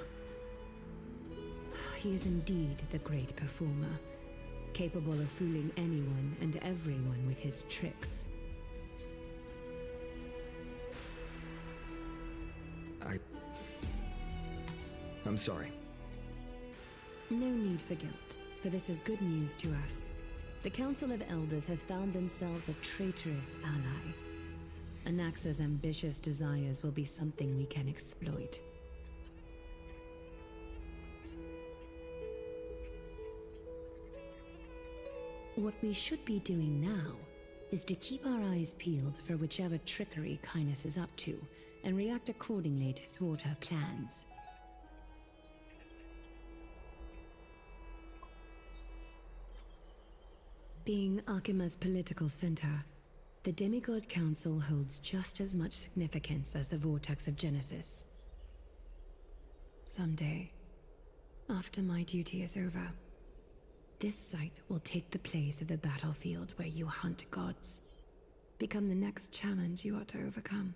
He is indeed the great performer, capable of fooling anyone and everyone with his tricks. I'm sorry. No need for guilt, for this is good news to us. The Council of Elders has found themselves a traitorous ally. Anaxa's ambitious desires will be something we can exploit. What we should be doing now is to keep our eyes peeled for whichever trickery Kynus is up to, and react accordingly to thwart her plans. Being Akima's political center, the Demigod Council holds just as much significance as the Vortex of Genesis. Someday, After my duty is over, this site will take the place of the battlefield where you hunt gods. Become the next challenge you are to overcome.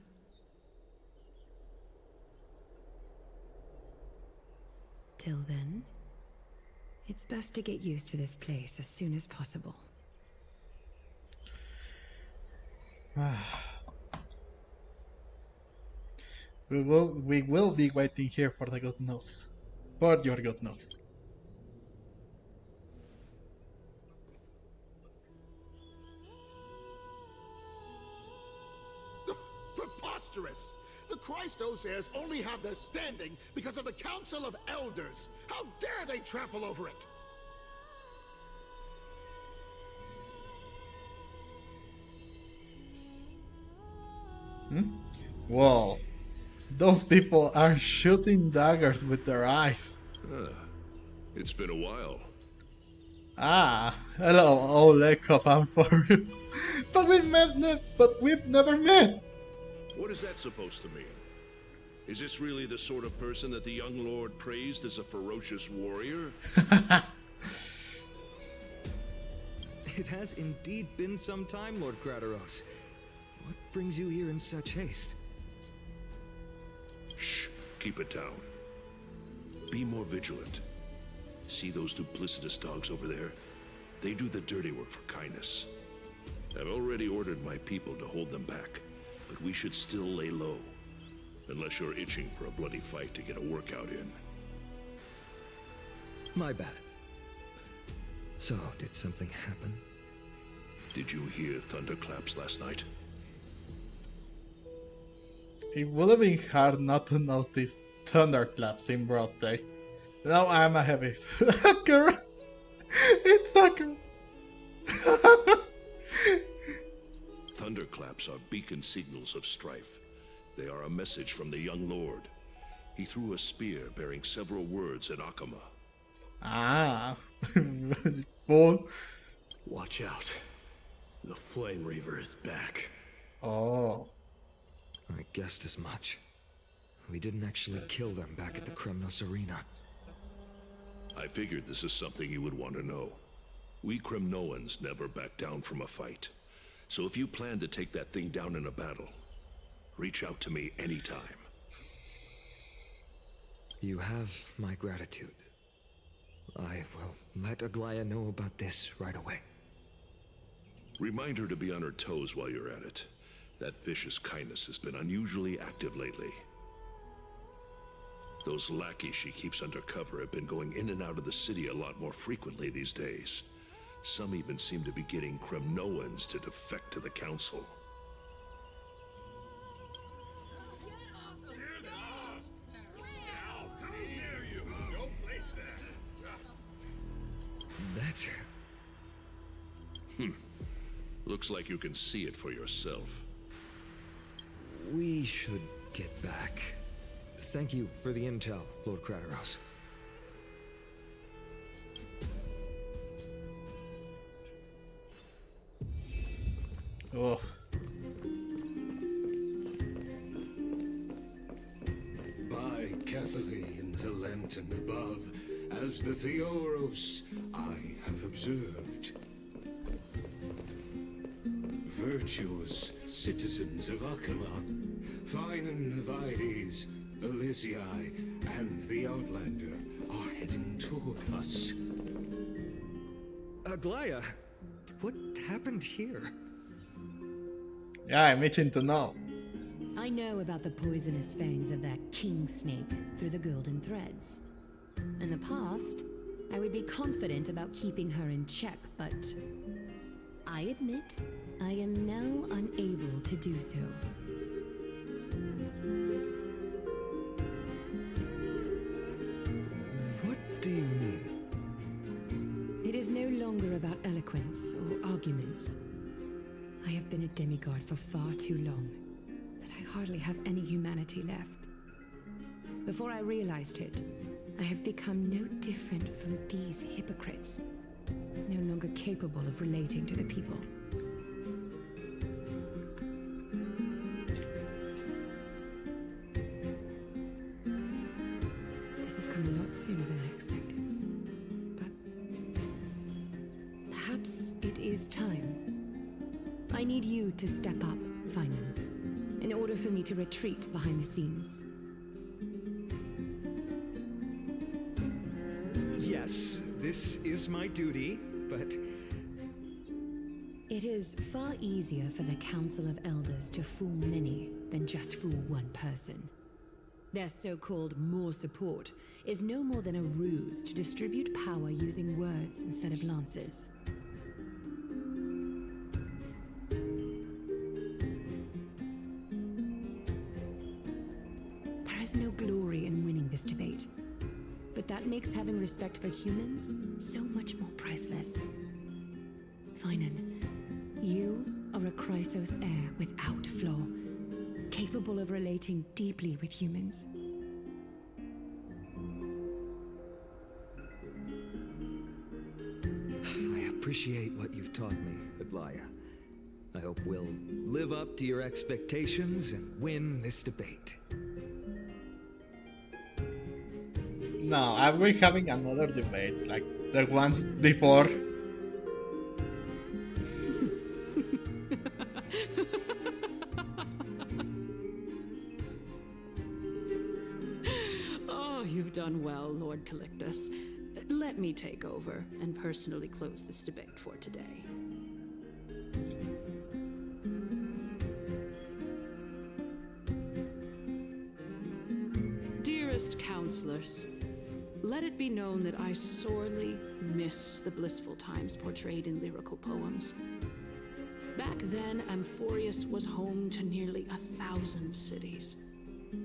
Till then, it's best to get used to this place as soon as possible. We will be waiting here for the good news. For your good news. Preposterous! The Christos-heirs only have their standing because of the Council of Elders. How dare they trample over it? Whoa. Those people are shooting daggers with their eyes. It's been a while. Ah, hello, Oleg of Amphoreus. But we've never met. What is that supposed to mean? Is this really the sort of person that the young lord praised as a ferocious warrior? It has indeed been some time, Lord Crateros. What brings you here in such haste? Shh, keep it down. Be more vigilant. See those duplicitous dogs over there? They do the dirty work for kindness. I've already ordered my people to hold them back, but we should still lay low. Unless you're itching for a bloody fight to get a workout in. My bad. So, did something happen? Did you hear thunderclaps last night? It would have been hard not to notice thunderclaps in broad day. Now I'm a heavy sucker. It's suckers. Thunderclaps are beacon signals of strife. They are a message from the young lord. He threw a spear bearing several words at Akama. Ah. Bull. Watch out. The Flame Reaver is back. Oh. I guessed as much. We didn't actually kill them back at the Kremnos Arena. I figured this is something you would want to know. We Kremnoans never back down from a fight. So if you plan to take that thing down in a battle, reach out to me anytime. You have my gratitude. I will let Aglaya know about this right away. Remind her to be on her toes while you're at it. That vicious kindness has been unusually active lately. Those lackeys she keeps under cover have been going in and out of the city a lot more frequently these days. Some even seem to be getting Kremnoans to defect to the Council. That's her. Looks like you can see it for yourself. We should get back. Thank you for the intel, Lord Crateros. Oh. Buy carefully into Lantern above, as the Theoros I have observed. Virtuous citizens of Akama, fine Vides, Elysiae, and the Outlander are heading toward us. Aglaya, what happened here? Yeah, I'm itching to know. I know about the poisonous fangs of that king snake through the golden threads. In the past, I would be confident about keeping her in check, but I admit I am now unable to do so. What do you mean? It is no longer about eloquence or arguments. I have been a demigod for far too long that I hardly have any humanity left. Before I realized it, I have become no different from these hypocrites, no longer capable of relating to the people. This has come a lot sooner than I expected. But perhaps it is time. I need you to step up, Finan, in order for me to retreat behind the scenes. Yes, this is my duty, but... It is far easier for the Council of Elders to fool many than just fool one person. Their so-called more support is no more than a ruse to distribute power using words instead of lances. There is no glory in winning this debate, but that makes having respect for humans so much more priceless. Finan, you are a Chrysos heir without flaw, capable of relating deeply with humans. I appreciate what you've taught me, Adlaya. I hope we'll live up to your expectations and win this debate. No, are we having another debate like the ones before? Oh, you've done well, Lord Calictus. Let me take over and personally close this debate for today. Dearest counselors, let it be known that I sorely miss the blissful times portrayed in lyrical poems. Back then, Amphoreus was home to nearly 1,000 cities,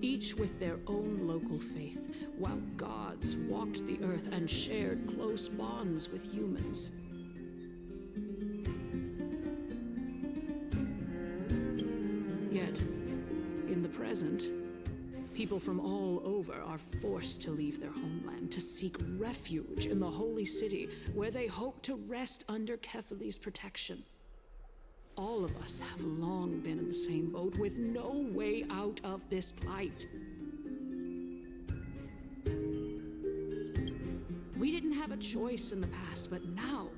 each with their own local faith, while gods walked the earth and shared close bonds with humans. Yet, in the present, people from all over are forced to leave their homeland to seek refuge in the holy city, where they hope to rest under Kefali's protection. All of us have long been in the same boat, with no way out of this plight. We didn't have a choice in the past, but now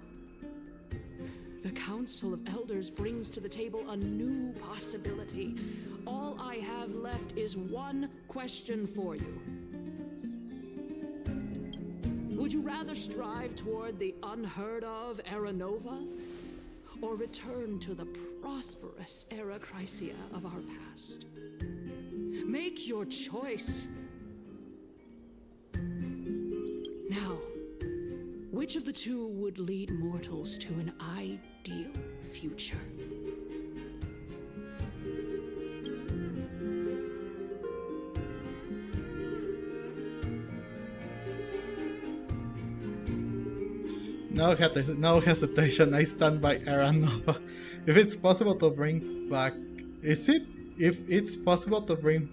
the Council of Elders brings to the table a new possibility. All I have left is one question for you. Would you rather strive toward the unheard of Era Nova, or return to the prosperous Era Chrysia of our past? Make your choice. Now, which of the two would lead mortals to an ideal future? No hesitation, I stand by Aranova. If it's possible to bring back... Is it? If it's possible to bring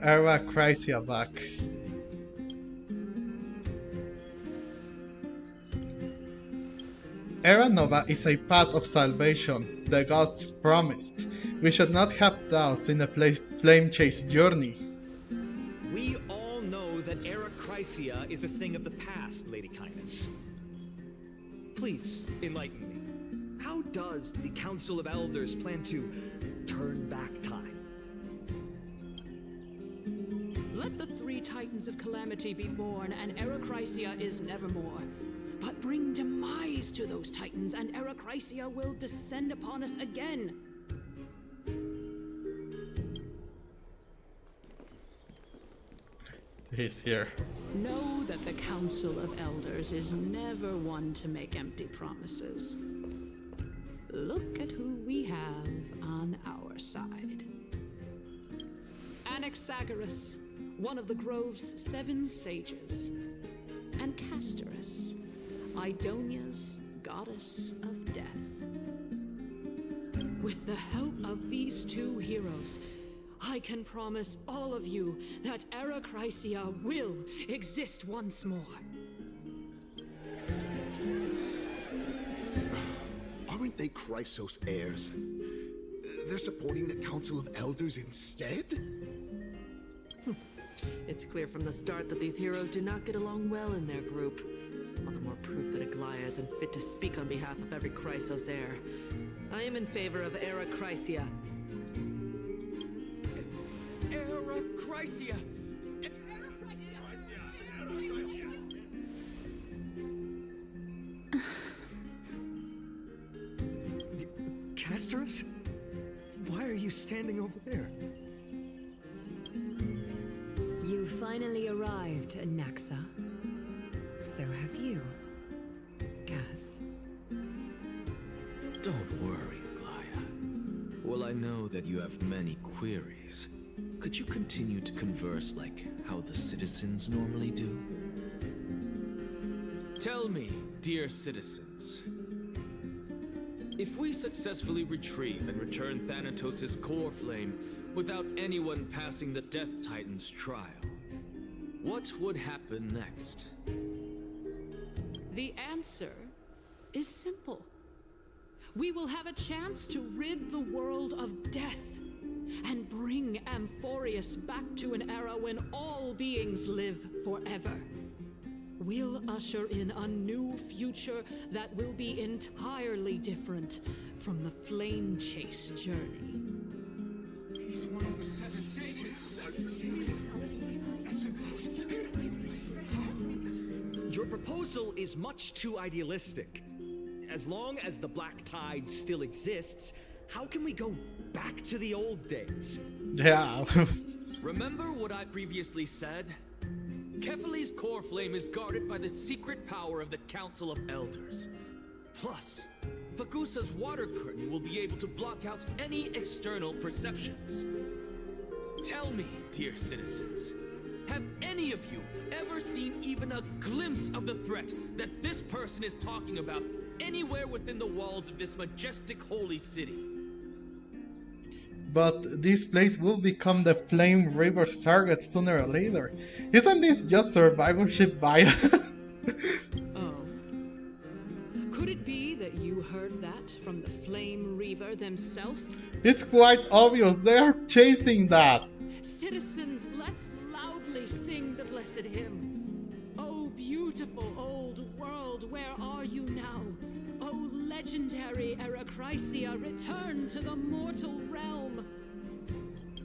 Era Chrysia back. Era Nova is a path of salvation the gods promised. We should not have doubts in a flame chase journey. We all know that Era Chrysia is a thing of the past, Lady Kindness. Please, enlighten me. How does the Council of Elders plan to turn back time? Let the three Titans of Calamity be born, and Era Chrysia is nevermore. But bring demise to those Titans, and Era Chrysia will descend upon us again. He's here. Know that the Council of Elders is never one to make empty promises. Look at who we have on our side. Anaxagoras, one of the Grove's 7 sages, and Castorus, Idonia's goddess of death. With the help of these two heroes, I can promise all of you that Era Chrysia will exist once more. Aren't they Chrysos heirs? They're supporting the Council of Elders instead? It's clear from the start that these heroes do not get along well in their group. All the more proof that Aglaya isn't fit to speak on behalf of every Chrysos heir. I am in favor of Era Chrysia. Era Chrysia! Castorus? Why are you standing over there? You finally arrived, Anaxa. So have you, Gaz. Don't worry, Aglaya. Well, I know that you have many queries. Could you continue to converse like how the citizens normally do? Tell me, dear citizens, if we successfully retrieve and return Thanatos' core flame without anyone passing the Death Titan's trial, what would happen next? The answer is simple. We will have a chance to rid the world of death and bring Amphoreus back to an era when all beings live forever. We'll usher in a new future that will be entirely different from the flame chase journey. He's one of the seven sages. Your proposal is much too idealistic. As long as the Black Tide still exists, how can we go back to the old days? Yeah. Remember what I previously said? Kefali's core flame is guarded by the secret power of the Council of Elders. Plus, Bagusa's water curtain will be able to block out any external perceptions. Tell me, dear citizens, have any of you ever seen even a glimpse of the threat that this person is talking about anywhere within the walls of this majestic holy city? But this place will become the Flame River's target sooner or later. Isn't this just survivorship bias? Oh. Could it be that you heard that from the Flame Reaver themselves? It's quite obvious they are chasing that. Citizens, let's loudly sing the blessed hymn. Oh, beautiful old world, where are you now? Oh, legendary Erechrysia, return to the mortal realm.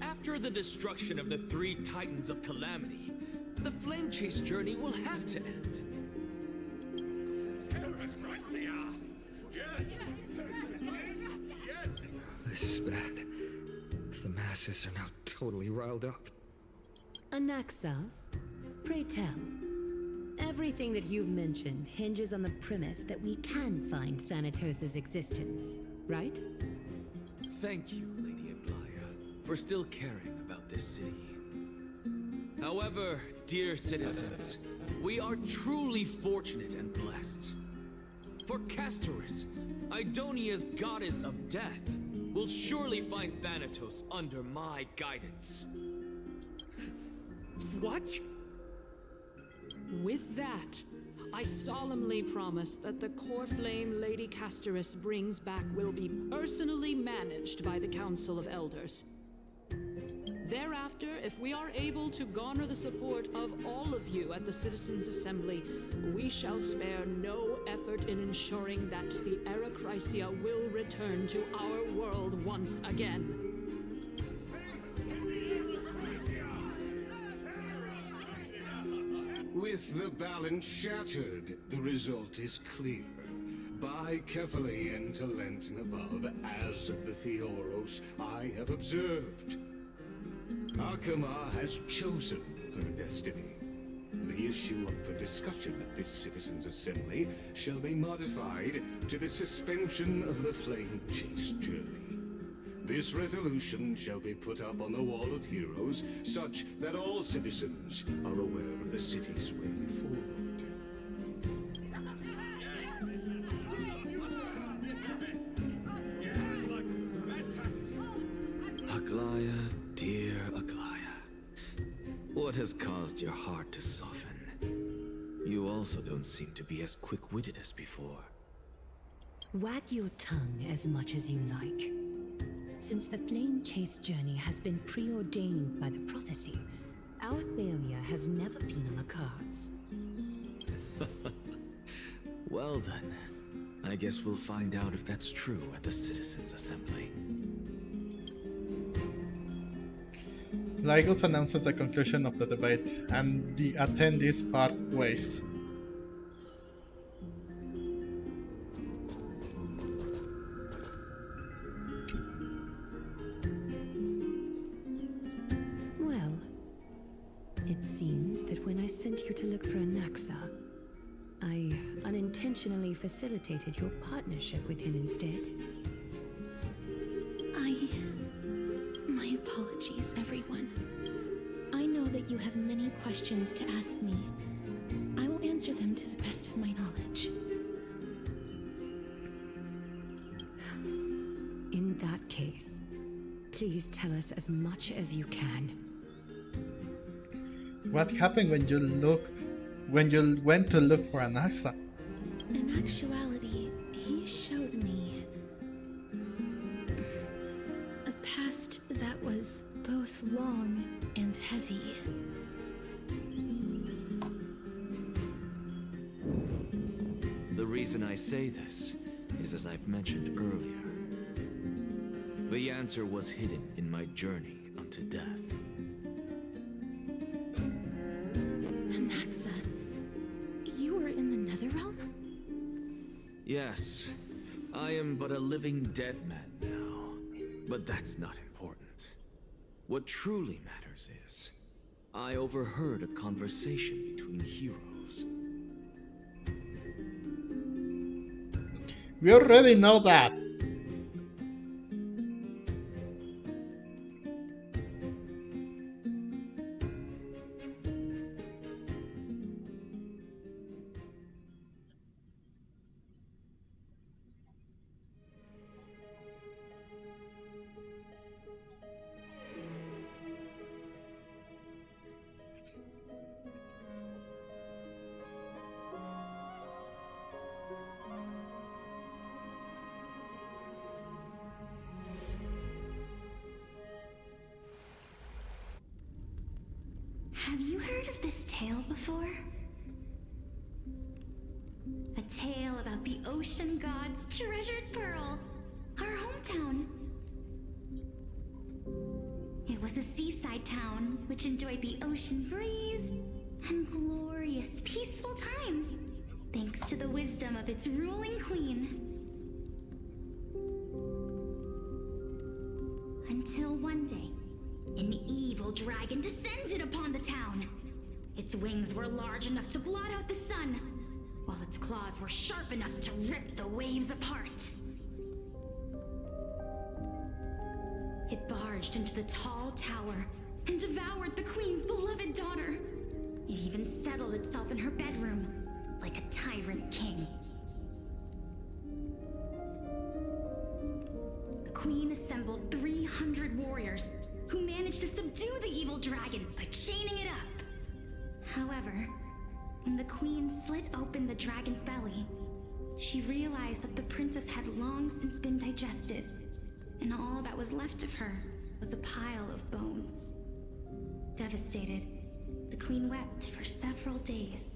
After the destruction of the three Titans of Calamity, the Flame Chase journey will have to end. This is bad. The masses are now totally riled up. Anaxa, pray tell. Everything that you've mentioned hinges on the premise that we can find Thanatos' existence, right? Thank you, Lady Aglaya, for still caring about this city. However, dear citizens, we are truly fortunate and blessed. For Castorus, Idonia's goddess of death, will surely find Thanatos under my guidance. What? With that, I solemnly promise that the core flame Lady Castorus brings back will be personally managed by the Council of Elders. Thereafter, if we are able to garner the support of all of you at the Citizens' Assembly, we shall spare no effort in ensuring that the Erechrysia will return to our world once again. With the balance shattered, the result is clear. By carefully into Lenten above, as of the Theoros I have observed, Akama has chosen her destiny. The issue up for discussion at this Citizens' Assembly shall be modified to the suspension of the Flame Chase journey. This resolution shall be put up on the Wall of Heroes, such that all citizens are aware of the city's way forward. Aglaya, dear Aglaya, what has caused your heart to soften? You also don't seem to be as quick-witted as before. Wag your tongue as much as you like. Since the Flame Chase journey has been preordained by the prophecy, Our failure has never been on the cards. Well then, I guess we'll find out if that's true at the Citizens' Assembly. Lygos announces the conclusion of the debate, and the attendees part ways. Well, it seems that when I sent you to look for Anaxa, I unintentionally facilitated your partnership with him instead. My apologies, everyone. I know that you have many questions to ask me. I will answer them to the best of my knowledge. In that case, please tell us as much as you can. What happened when you went to look for Anaxa? In actuality, he showed me a past that was both long and heavy. The reason I say this is as I've mentioned earlier. The answer was hidden in my journey unto death. Anaxa, you were in the Netherrealm? Yes, I am but a living dead man now, but that's not important. What truly matters is, I overheard a conversation between heroes. We already know that. Have you heard of this tale before? A tale about the ocean god's treasured pearl, our hometown. It was a seaside town which enjoyed the ocean breeze and glorious, peaceful times, thanks to the wisdom of its ruling queen. Until one day, an evil dragon descended upon the town. Its wings were large enough to blot out the sun, while its claws were sharp enough to rip the waves apart. It barged into the tall tower and devoured the queen's beloved daughter. It even settled itself in her bedroom, like a tyrant king. The queen assembled 300 warriors who managed to subdue the evil dragon by chaining it up. However, when the queen slit open the dragon's belly, she realized that the princess had long since been digested, and all that was left of her was a pile of bones. Devastated, the queen wept for several days.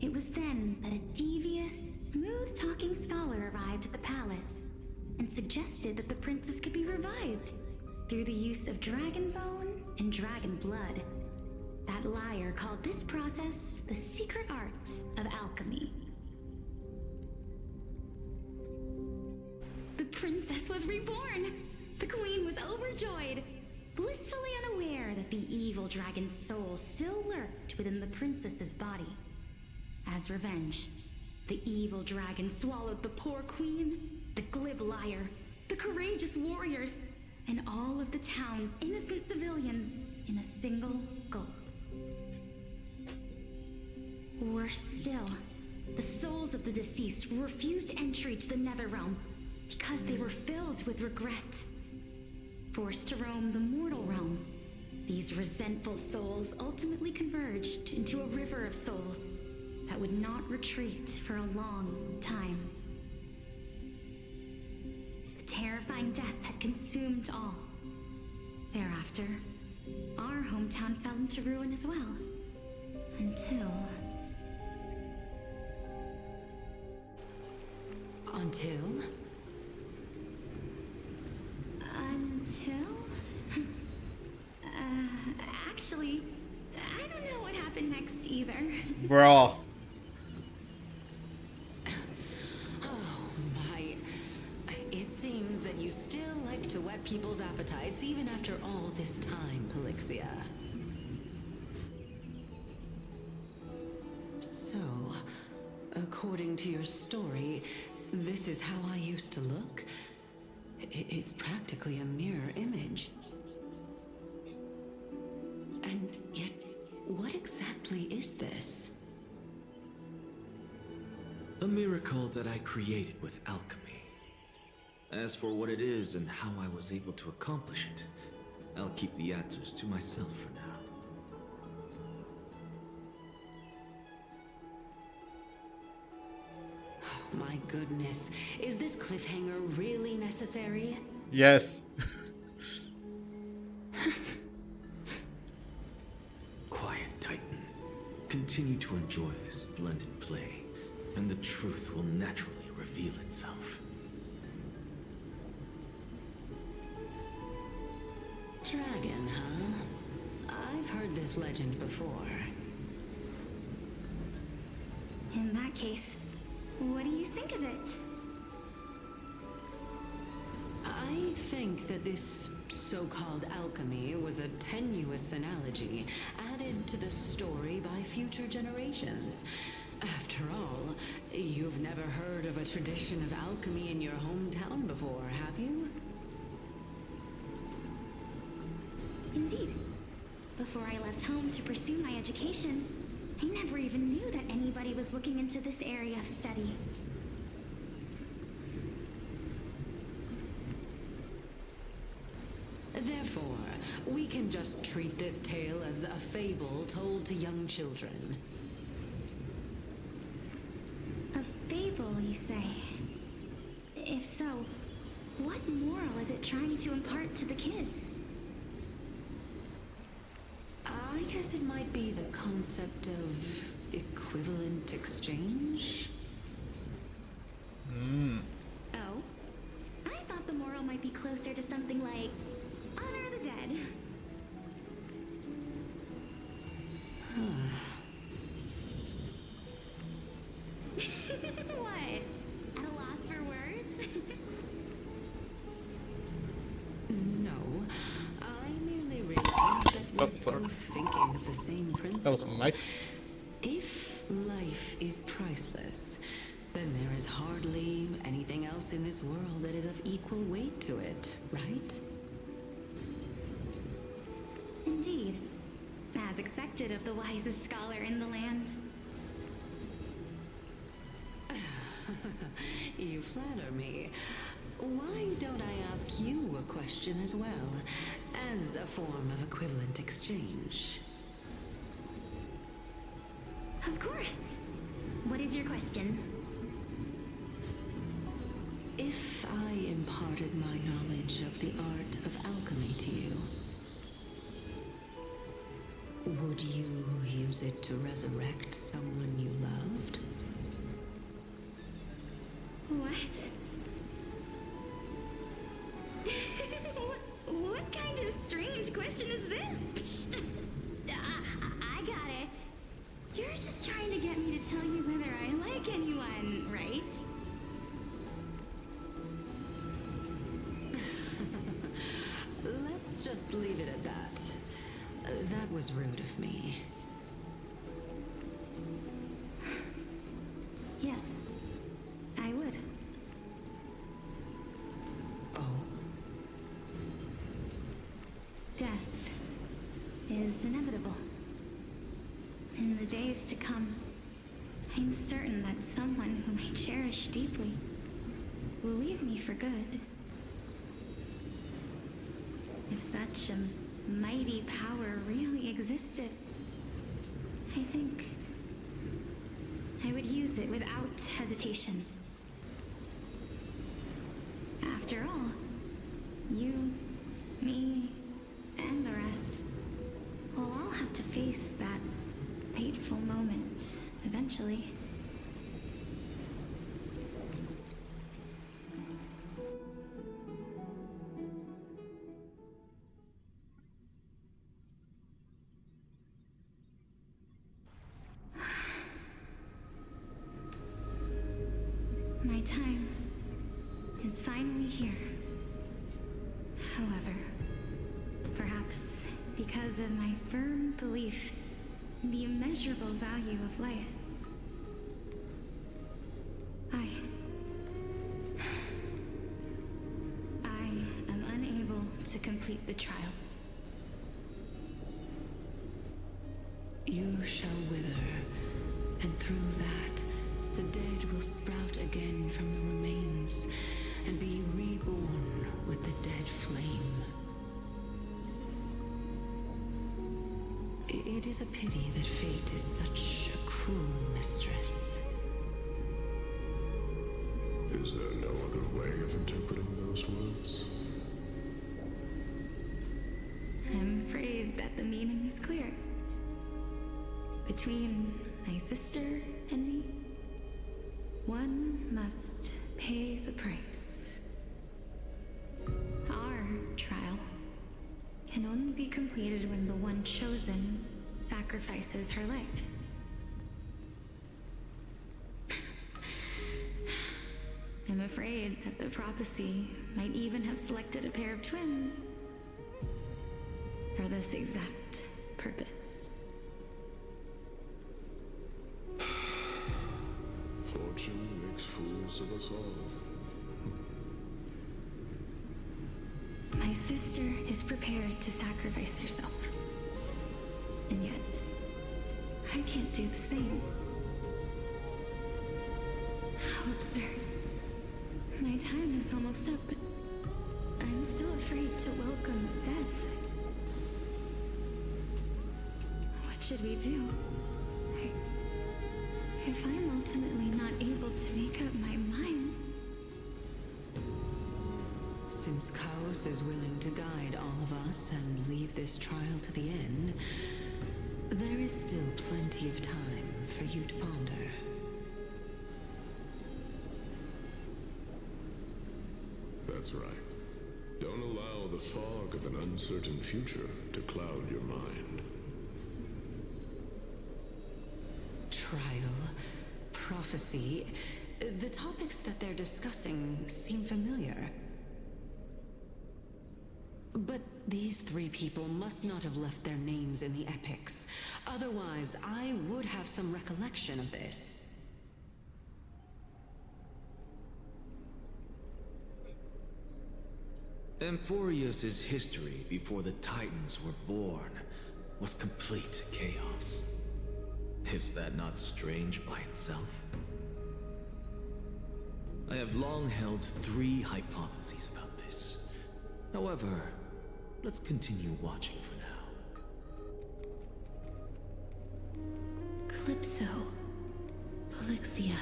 It was then that a devious, smooth-talking scholar arrived at the palace and suggested that the princess could be revived through the use of dragon bone and dragon blood. That liar called this process the secret art of alchemy. The princess was reborn! The queen was overjoyed, blissfully unaware that the evil dragon's soul still lurked within the princess's body. As revenge, the evil dragon swallowed the poor queen, the glib liar, the courageous warriors, and all of the town's innocent civilians in a single gulp. Worse still, the souls of the deceased were refused entry to the Netherrealm because they were filled with regret. Forced to roam the mortal realm, these resentful souls ultimately converged into a river of souls that would not retreat for a long time. The terrifying death had consumed all. Thereafter, our hometown fell into ruin as well. Until... Until? Actually, I don't know what happened next either. Bro. Oh my. It seems that you still like to whet people's appetites even after all this time, Pelixia. So, according to your story, this is how I used to look? It's practically a mirror image. And yet, what exactly is this? A miracle that I created with alchemy. As for what it is and how I was able to accomplish it, I'll keep the answers to myself for now. My goodness, is this cliffhanger really necessary? Yes. Quiet, Titan. Continue to enjoy this splendid play, and the truth will naturally reveal itself. Dragon, huh? I've heard this legend before. In that case, what do you think of it? I think that this so-called alchemy was a tenuous analogy added to the story by future generations. After all, you've never heard of a tradition of alchemy in your hometown before, have you? Indeed. Before I left home to pursue my education, I never even knew that anybody was looking into this area of study. Therefore, we can just treat this tale as a fable told to young children. A fable, you say? If so, what moral is it trying to impart to the kids? I guess it might be the concept of equivalent exchange? Oh? I thought the moral might be closer to something like honor the dead. What? At a loss for words? No. I merely realized that we're both thinking of the same principle. That was my... If life is priceless, then there is hardly anything else in this world that is of equal weight to it, right? Indeed. As expected of the wisest scholar in the land. You flatter me. Why don't I ask you a question as well, as a form of equivalent exchange? Of course. What is your question? If I imparted my knowledge of the art of alchemy to you, would you use it to resurrect someone you loved? What? What kind of strange question is this? I got it. You're just trying to get me to tell you whether I like anyone, right? Let's just leave it at that. That was rude of me. Yes, I would. Oh? Death is inevitable. In the days to come, I'm certain that someone whom I cherish deeply will leave me for good. If such a mighty power really existed, I think I would use it without hesitation. After all, you, me, to face that fateful moment eventually. My time is finally here. However, perhaps because of my firm belief in the immeasurable value of life, I am unable to complete the trial. You shall wither, and through that, the dead will sprout again from the remains and be reborn with the dead flame. It is a pity that fate is such a cruel mistress. Is there no other way of interpreting those words? I'm afraid that the meaning is clear. Between my sister and me, one must pay the price. Our trial can only be completed when the one chosen sacrifices her life. I'm afraid that the prophecy might even have selected a pair of twins for this exact purpose. Fortune makes fools of us all. My sister is prepared to sacrifice herself. And yet, I can't do the same. How absurd. My time is almost up, but I'm still afraid to welcome death. What should we do? If I'm ultimately not able to make up my mind... Since Chaos is willing to guide all of us and leave this trial to the end, there is still plenty of time for you to ponder. That's right. Don't allow the fog of an uncertain future to cloud your mind. Trial, prophecy, the topics that they're discussing seem familiar. But these three people must not have left their names in the epics. Otherwise, I would have some recollection of this. Amphoreus' history before the Titans were born was complete chaos. Is that not strange by itself? I have long held three hypotheses about this. However, let's continue watching for now. Calypso, Polixia,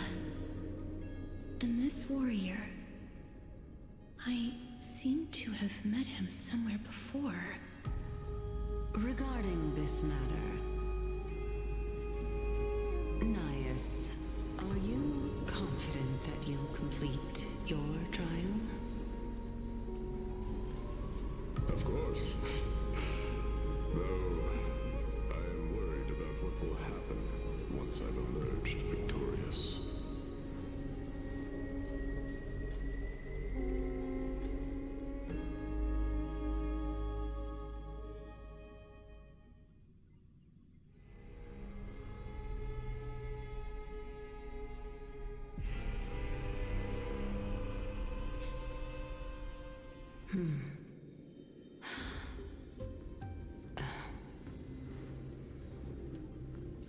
and this warrior. I seem to have met him somewhere before. Regarding this matter, Nias, are you confident that you'll complete your trial? Of course. Though, I am worried about what will happen once I've emerged victorious.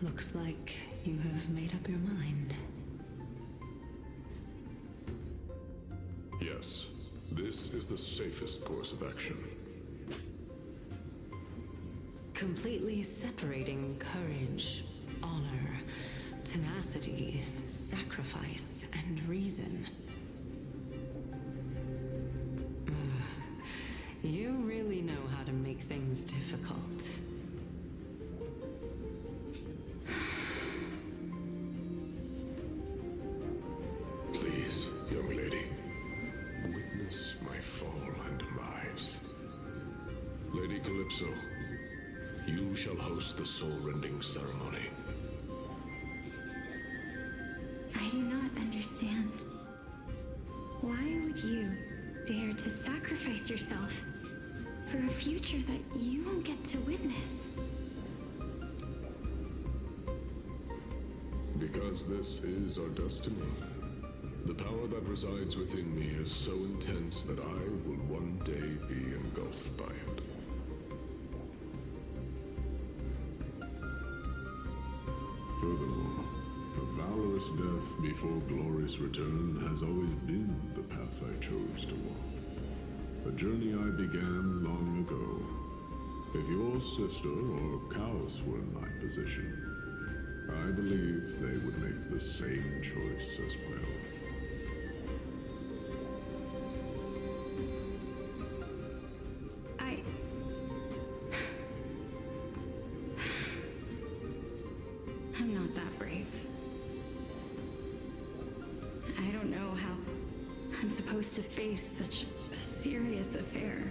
Looks like you have made up your mind. Yes, this is the safest course of action. Completely separating courage, honor, tenacity, sacrifice, and reason. You really know how to make things difficult. Lady Calypso, you shall host the soul-rending ceremony. I do not understand. Why would you dare to sacrifice yourself for a future that you won't get to witness? Because this is our destiny. The power that resides within me is so intense that I will one day be engulfed by it. Furthermore, a valorous death before glorious return has always been the path I chose to walk. A journey I began long ago. If your sister or cows were in my position, I believe they would make the same choice as well. I'm not that brave. I don't know how I'm supposed to face such a serious affair.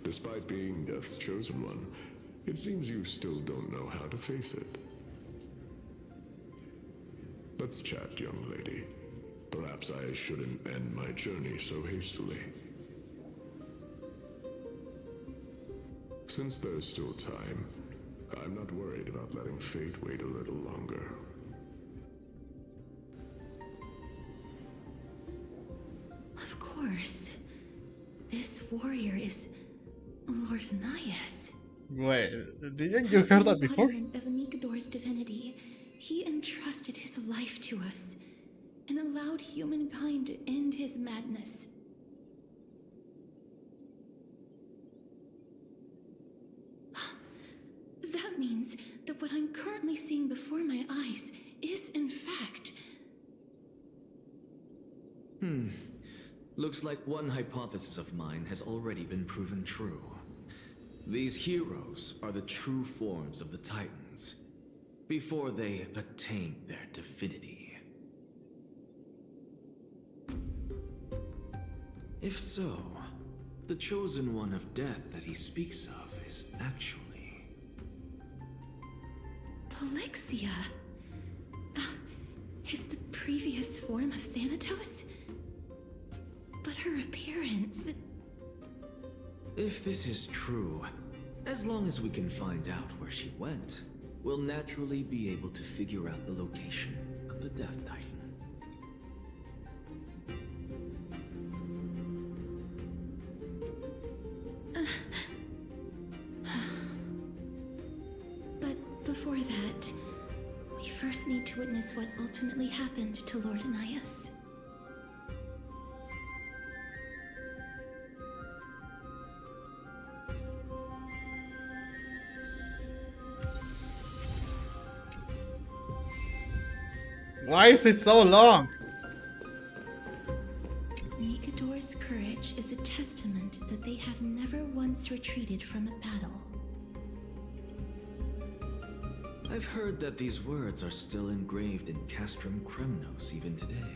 Despite being Death's chosen one, it seems you still don't know how to face it. Let's chat, young lady. Perhaps I shouldn't end my journey so hastily. Since there's still time, I'm not worried about letting fate wait a little longer. Of course. This warrior is Lord Hyacine. Wait, didn't you hear that before? Of Nikador's divinity, he entrusted his life to us and allowed humankind to end his madness. That means that what I'm currently seeing before my eyes is, in fact... Looks like one hypothesis of mine has already been proven true. These heroes are the true forms of the Titans, before they attain their divinity. If so, the chosen one of death that he speaks of is actually... Polixia? Is the previous form of Thanatos? But her appearance... If this is true, as long as we can find out where she went, we'll naturally be able to figure out the location of the Death Titan. But before that, we first need to witness what ultimately happened to Lord Hyacine. Why is it so long? Nikador's courage is a testament that they have never once retreated from a battle. I've heard that these words are still engraved in Castrum Kremnos even today.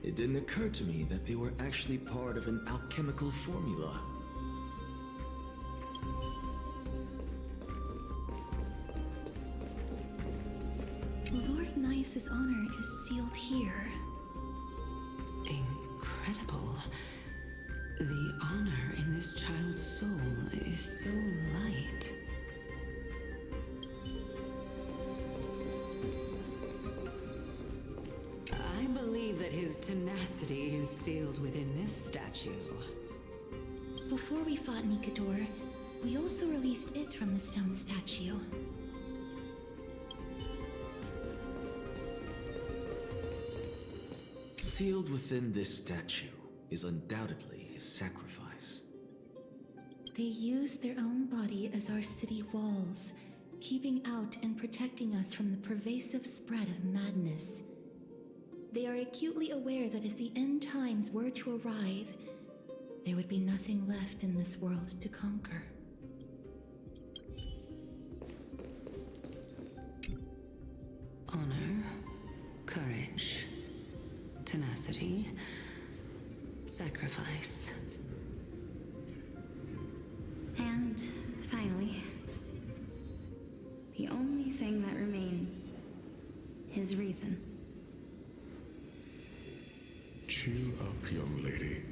It didn't occur to me that they were actually part of an alchemical formula. Lord Hyac's honor is sealed here. Incredible. The honor in this child's soul is so light. I believe that his tenacity is sealed within this statue. Before we fought Nikador, we also released it from the stone statue. Sealed within this statue is undoubtedly his sacrifice. They used their own body as our city walls, keeping out and protecting us from the pervasive spread of madness. They are acutely aware that if the end times were to arrive, there would be nothing left in this world to conquer. Honor, courage, tenacity, sacrifice. And finally, the only thing that remains is reason. Cheer up, young lady.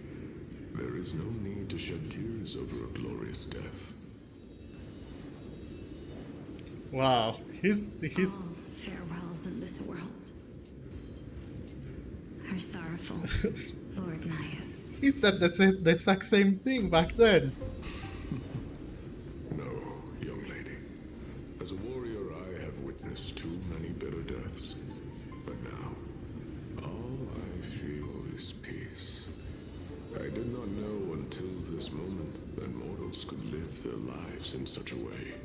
There is no need to shed tears over a glorious death. Wow, he's All farewells in this world are sorrowful, Lord Nias. he said the exact same thing back then. No, young lady. As a warrior, I have witnessed too many bitter deaths. But now, all I feel is peace. I did not know until this moment that mortals could live their lives in such a way.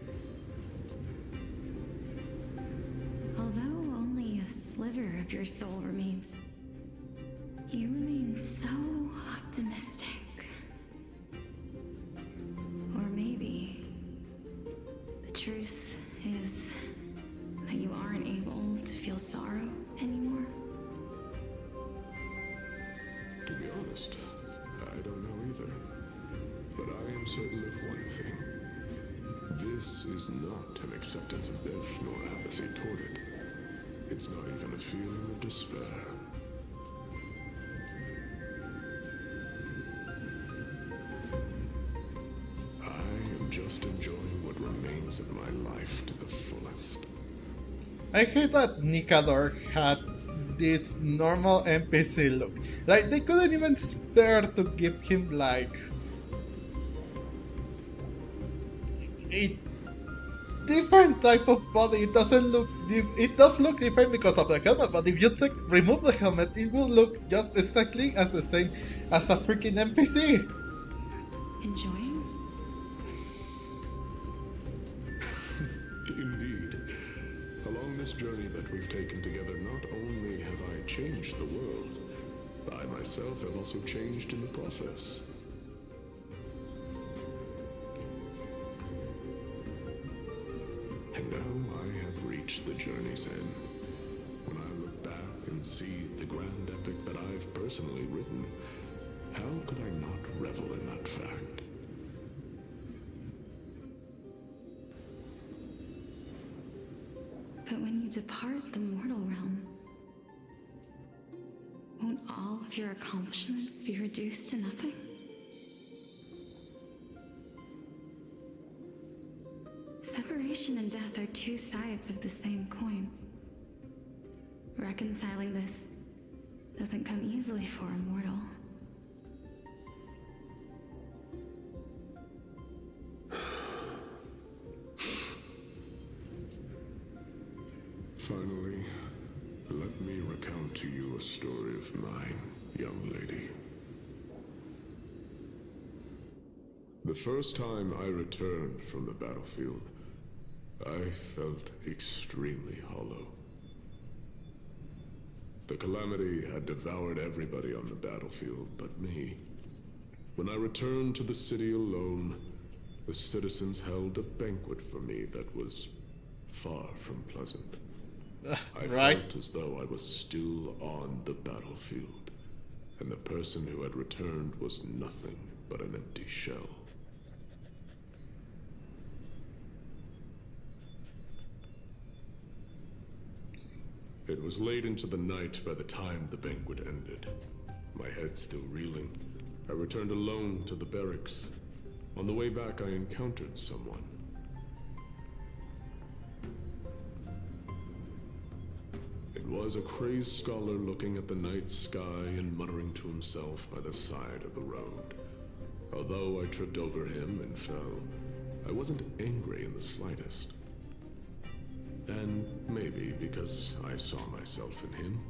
Although only a sliver of your soul remains, you remain so optimistic. Or maybe the truth is that you aren't able to feel sorrow anymore. To be honest, I don't know either. But I am certain of one thing. This is not an acceptance of death nor apathy toward it. It's not even a feeling of despair. I am just enjoying what remains of my life to the fullest. I hate that Nikador had this normal NPC look. Like, they couldn't even spare to give him, like, a different type of body. It doesn't look... It does look different because of the helmet, but if you remove the helmet, it will look just exactly as the same as a freaking NPC. Enjoying? Indeed. Along this journey that we've taken together, not only have I changed the world, I myself have also changed in the process. And now I have reached the journey's end. When I look back and see the grand epic that I've personally written, how could I not revel in that fact? But when you depart the mortal realm, won't all of your accomplishments be reduced to nothing? Separation and death are two sides of the same coin. Reconciling this doesn't come easily for a mortal. Finally, let me recount to you a story of mine, young lady. The first time I returned from the battlefield, I felt extremely hollow. The calamity had devoured everybody on the battlefield but me. When I returned to the city alone, the citizens held a banquet for me that was far from pleasant. I felt as though I was still on the battlefield, and the person who had returned was nothing but an empty shell. It was late into the night by the time the banquet ended. My head still reeling, I returned alone to the barracks. On the way back, I encountered someone. It was a crazed scholar looking at the night sky and muttering to himself by the side of the road. Although I tripped over him and fell, I wasn't angry in the slightest. And maybe because I saw myself in him,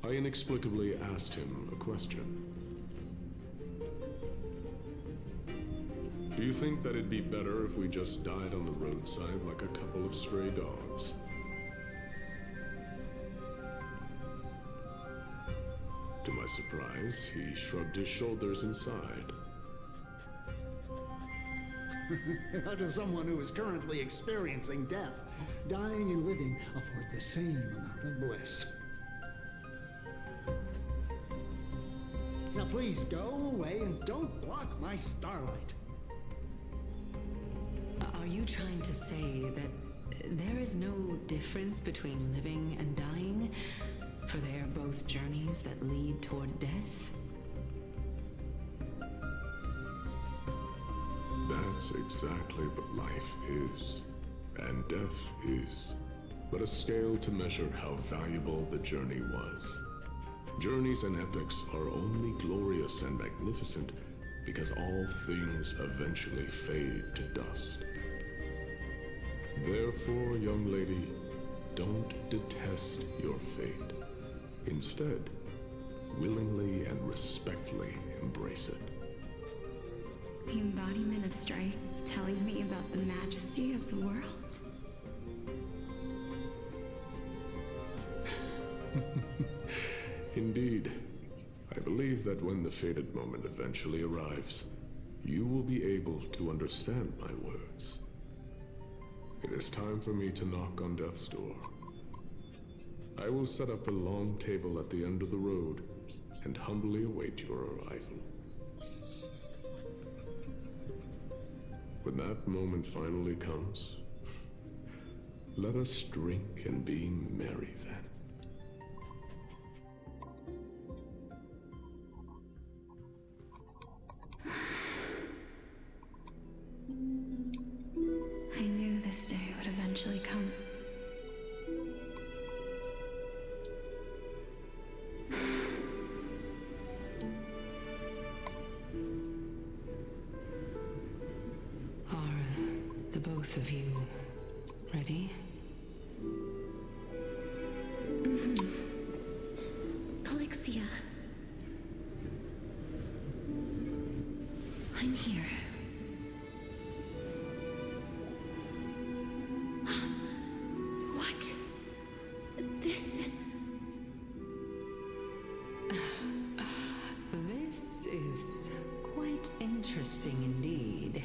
I inexplicably asked him a question. Do you think that it'd be better if we just died on the roadside like a couple of stray dogs? To my surprise, he shrugged his shoulders and sighed. To someone who is currently experiencing death, dying and living afford the same amount of bliss. Now please go away and don't block my starlight. Are you trying to say that there is no difference between living and dying? For they are both journeys that lead toward death? That's exactly what life is, and death is, but a scale to measure how valuable the journey was. Journeys and epics are only glorious and magnificent because all things eventually fade to dust. Therefore, young lady, don't detest your fate. Instead, willingly and respectfully embrace it. The embodiment of strife telling me about the majesty of the world. Indeed. I believe that when the fated moment eventually arrives, you will be able to understand my words. It is time for me to knock on death's door. I will set up a long table at the end of the road and humbly await your arrival. When that moment finally comes, let us drink and be merry then. I knew this day would eventually come. Are the both of you ready? Polixia. I'm here. What? This... This is quite interesting indeed.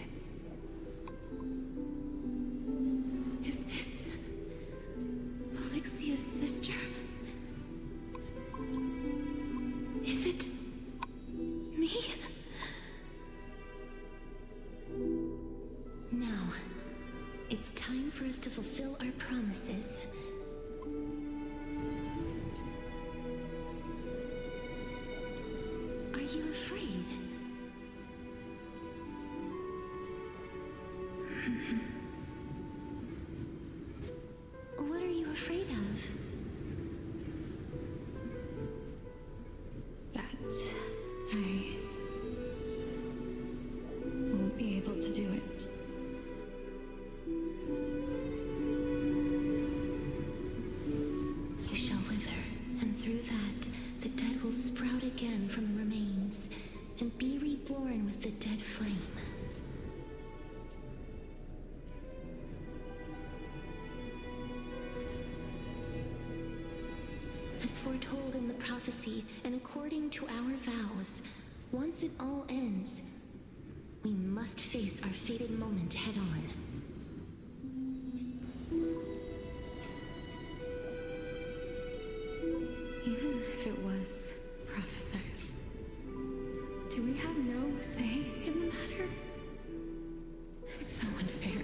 Is this... Polixia's sister? Is it... me? Now, it's time for us to fulfill our promises. Are you afraid? What are you afraid of? That I won't be able to do it. You shall wither, and through that, the dead will sprout again from the remains, and be reborn with the dead flame. As foretold in the prophecy, and according to our vows, once it all ends, we must face our fated moment head on. Even if it was prophesized, do we have no say in the matter? It's so unfair.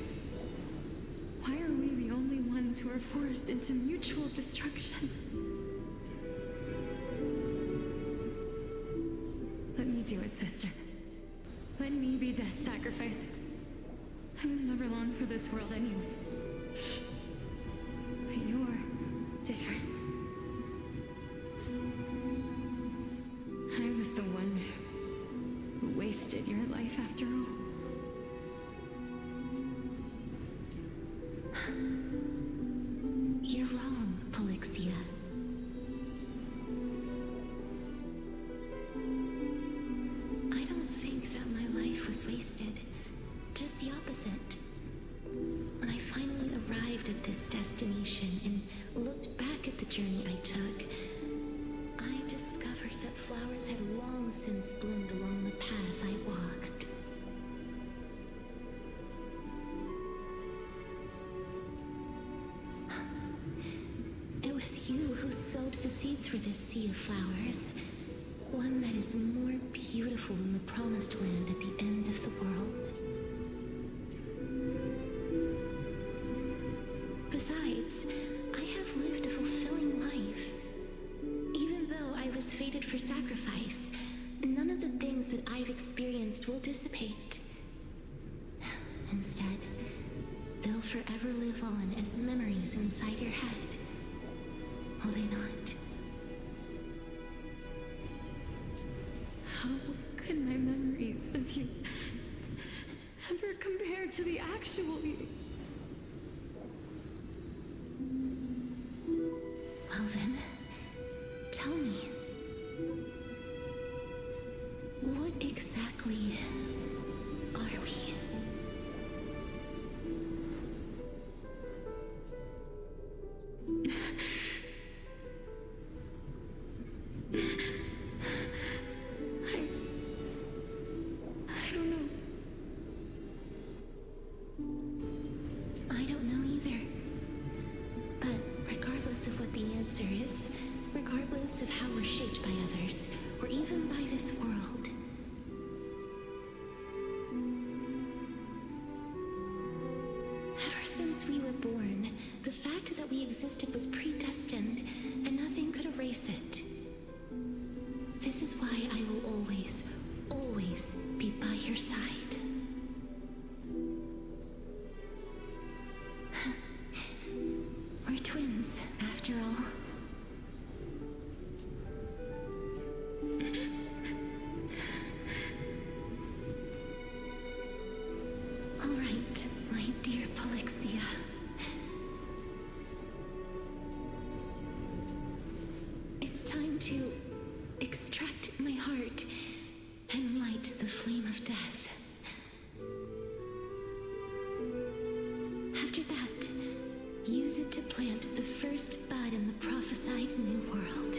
Why are we the only ones who are forced into mutual destruction? Let me do it, sister. Let me be death's sacrifice. I was never long for this world anyway. But you're different. I was the one who wasted your life after all. You're wrong, Polixia. I don't think that my life was wasted. Just the opposite. When I finally arrived at this destination and looked back at the journey I took, I discovered that flowers had long since bloomed along the path I walked. It was you who sowed the seeds for this sea of flowers. One that is more beautiful than the promised land at the end of the world. Besides, I have lived a fulfilling life. Even though I was fated for sacrifice, none of the things that I've experienced will dissipate. Instead, they'll forever live on as memories inside your head. Will they not? How could my memories of you ever compare to the actual you? Well then, tell me. What exactly are we? I don't know. I don't know either. But regardless of what the answer is, regardless of how we're shaped by others, or even by this world, ever since we were born, the fact that we existed was predestined, and nothing could erase it. This is why I will always, always be by your side. We're twins, after all. All right, my dear Polixia. It's time to extract my heart and light the flame of death. After that, use it to plant the first bud in the prophesied new world.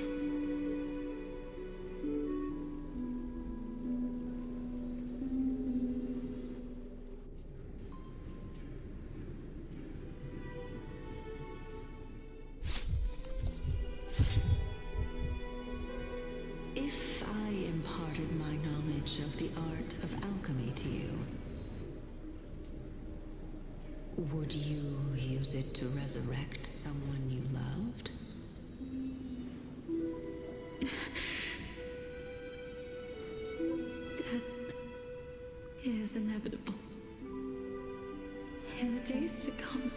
If I imparted my knowledge of the art of alchemy to you, would you use it to resurrect someone you loved? Death is inevitable. In the days to come,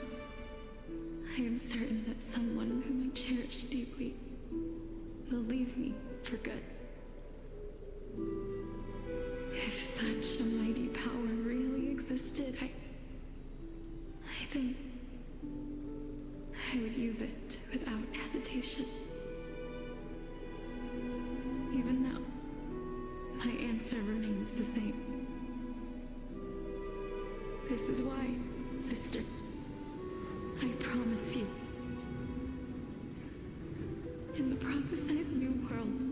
I am certain that someone whom I cherish deeply will leave me for good. If such a mighty power really existed, I think I would use it without hesitation. Even now, my answer remains the same. This is why, sister, I promise you, in the prophesied new world,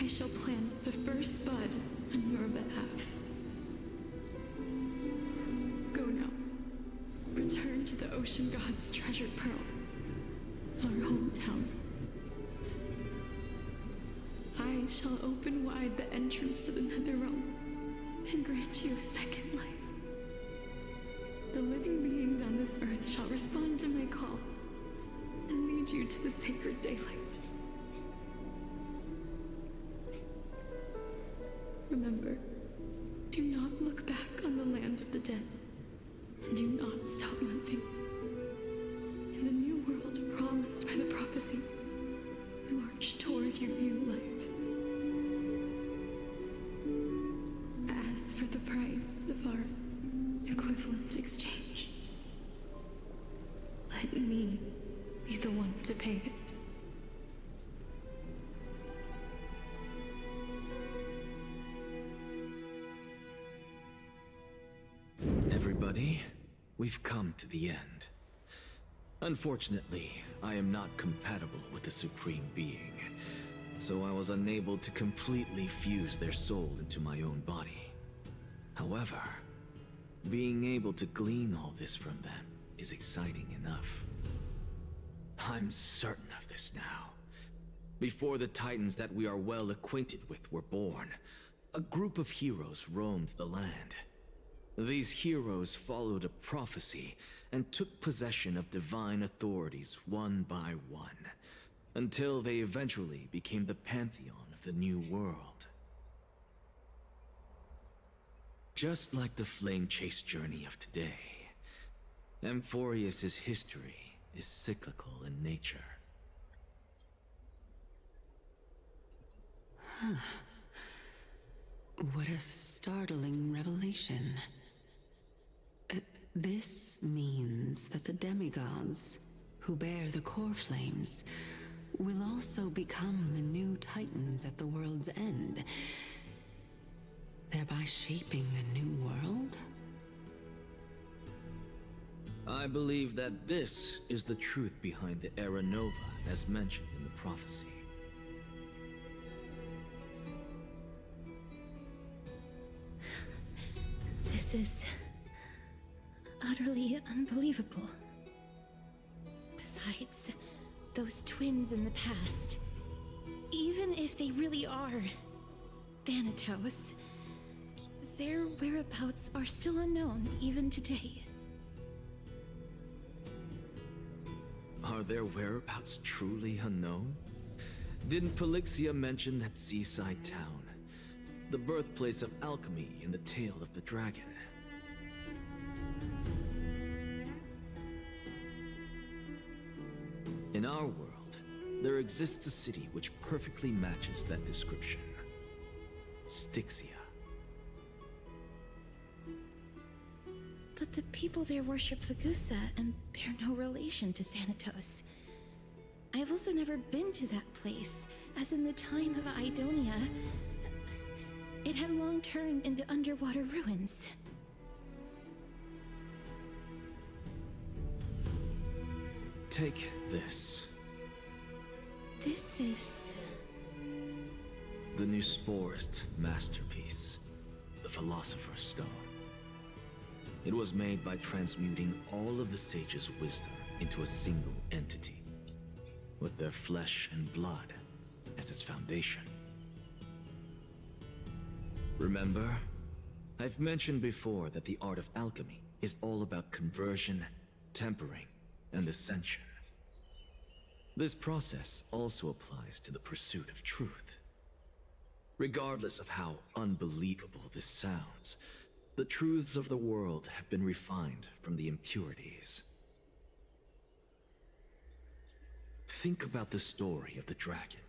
I shall plant the first bud on your behalf. Go now. Return to the ocean god's treasured pearl, our hometown. I shall open wide the entrance to the Netherrealm and grant you a second life. The living beings on this earth shall respond to my call and lead you to the sacred daylight. Remember, do not look back on the land of the dead, and do not stop living. In the new world promised by the prophecy, march toward your new life. As for the price of our equivalent exchange, let me be the one to pay it. Everybody, we've come to the end. Unfortunately, I am not compatible with the Supreme Being, so I was unable to completely fuse their soul into my own body. However, being able to glean all this from them is exciting enough. I'm certain of this now. Before the Titans that we are well acquainted with were born, a group of heroes roamed the land. These heroes followed a prophecy and took possession of divine authorities one by one, until they eventually became the pantheon of the New World. Just like the flame chase journey of today, Amphoreus' history is cyclical in nature. Huh. What a startling revelation. This means that the demigods, who bear the core flames, will also become the new titans at the world's end, thereby shaping a new world? I believe that this is the truth behind the Era Nova as mentioned in the prophecy. This is utterly unbelievable. Besides, those twins in the past, even if they really are Thanatos, their whereabouts are still unknown even today. Are their whereabouts truly unknown? Didn't Polixia mention that seaside town, the birthplace of alchemy in the Tale of the Dragon? In our world, there exists a city which perfectly matches that description. Styxia. But the people there worship Vagusa and bear no relation to Thanatos. I've also never been to that place, as in the time of Idonia, it had long turned into underwater ruins. Take this. This is... the new Sporist masterpiece, the Philosopher's Stone. It was made by transmuting all of the sages' wisdom into a single entity, with their flesh and blood as its foundation. Remember, I've mentioned before that the art of alchemy is all about conversion, tempering, and ascension. This process also applies to the pursuit of truth. Regardless of how unbelievable this sounds, the truths of the world have been refined from the impurities. Think about the story of the dragon.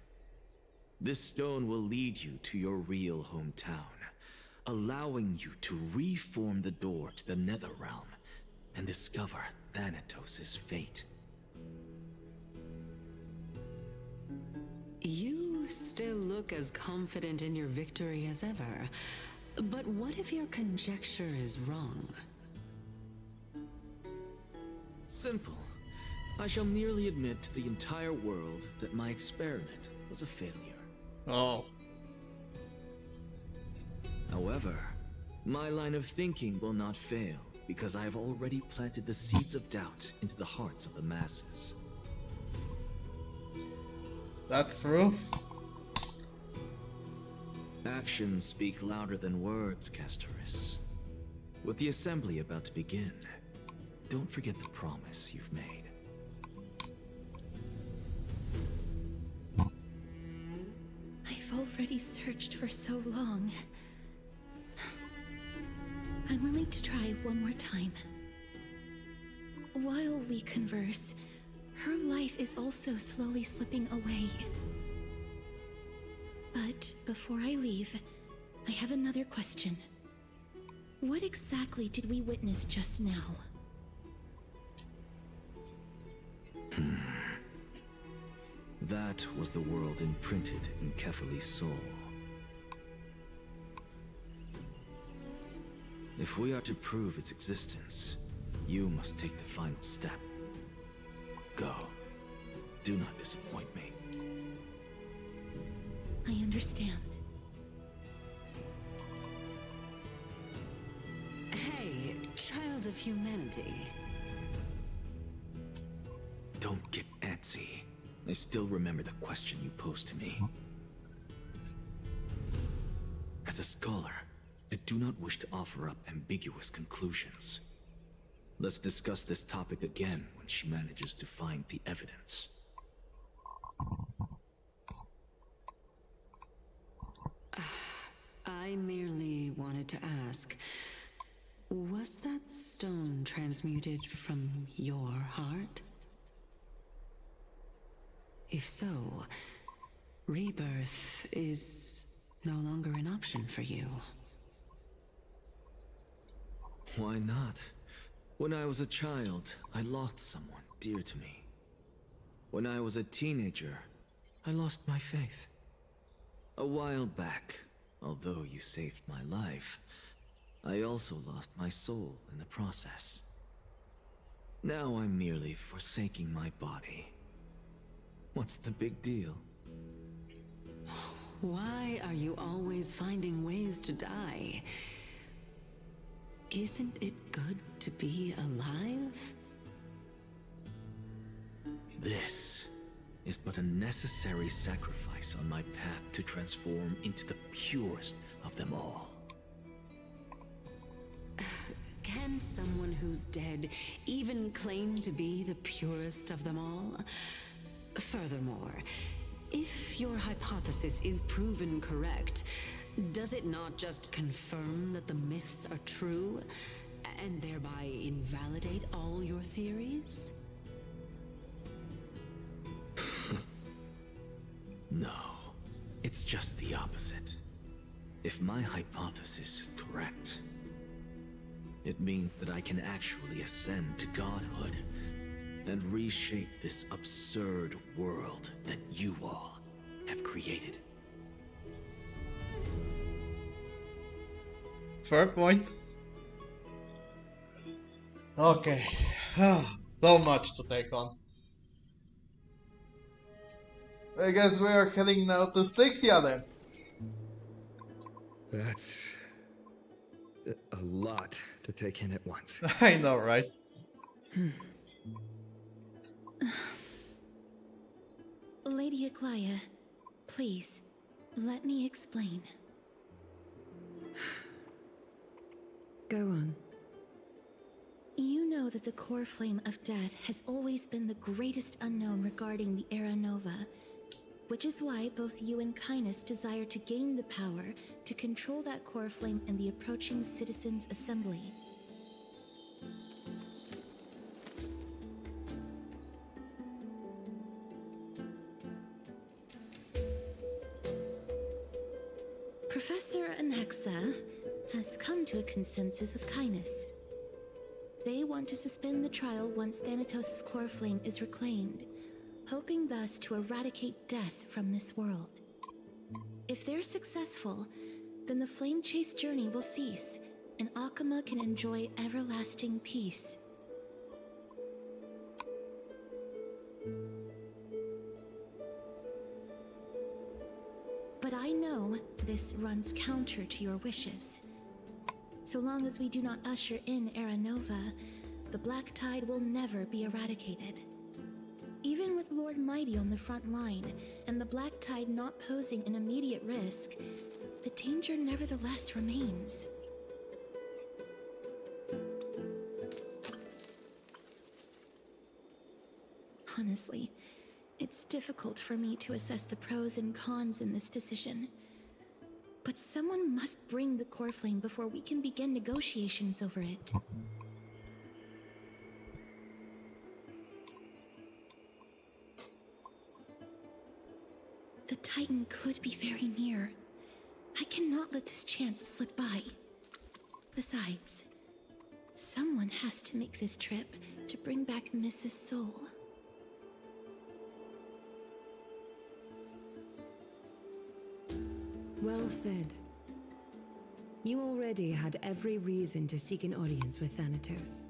This stone will lead you to your real hometown, allowing you to reform the door to the Netherrealm and discover Thanatos' fate. You still look as confident in your victory as ever. But what if your conjecture is wrong? Simple. I shall merely admit to the entire world that my experiment was a failure. Oh. However, my line of thinking will not fail because I have already planted the seeds of doubt into the hearts of the masses. That's true. Actions speak louder than words, Castorus. With the assembly about to begin, don't forget the promise you've made. I've already searched for so long. I'm willing to try one more time. While we converse, her life is also slowly slipping away. But before I leave, I have another question. What exactly did we witness just now? That was the world imprinted in Kefali's soul. If we are to prove its existence, you must take the final step. Go. Do not disappoint me. I understand. Hey, child of humanity. Don't get antsy. I still remember the question you posed to me. As a scholar, I do not wish to offer up ambiguous conclusions. Let's discuss this topic again when she manages to find the evidence. I merely wanted to ask, was that stone transmuted from your heart? If so, rebirth is no longer an option for you. Why not? When I was a child, I lost someone dear to me. When I was a teenager, I lost my faith. A while back, although you saved my life, I also lost my soul in the process. Now I'm merely forsaking my body. What's the big deal? Why are you always finding ways to die? Isn't it good to be alive? This is but a necessary sacrifice on my path to transform into the purest of them all. Can someone who's dead even claim to be the purest of them all? Furthermore, if your hypothesis is proven correct, does it not just confirm that the myths are true, and thereby invalidate all your theories? No, it's just the opposite. If my hypothesis is correct, it means that I can actually ascend to godhood and reshape this absurd world that you all have created. Fair point. Okay. So much to take on. I guess we are heading now to Styxia then. That's a lot to take in at once. I know, right? Lady Aglaia, please, let me explain. Go on. You know that the core flame of death has always been the greatest unknown regarding the Era Nova, which is why both you and Kindness desire to gain the power to control that core flame in the approaching Citizens' Assembly. Professor Anaxa has come to a consensus with Kindness. They want to suspend the trial once Thanatos' core flame is reclaimed, hoping thus to eradicate death from this world. If they're successful, then the flame chase journey will cease, and Akama can enjoy everlasting peace. But I know this runs counter to your wishes. So long as we do not usher in Era Nova, the Black Tide will never be eradicated. Even with Lord Mighty on the front line, and the Black Tide not posing an immediate risk, the danger nevertheless remains. Honestly, it's difficult for me to assess the pros and cons in this decision. But someone must bring the core flame before we can begin negotiations over it. The Titan could be very near. I cannot let this chance slip by. Besides, someone has to make this trip to bring back Mrs. Soul. Well said. You already had every reason to seek an audience with Thanatos.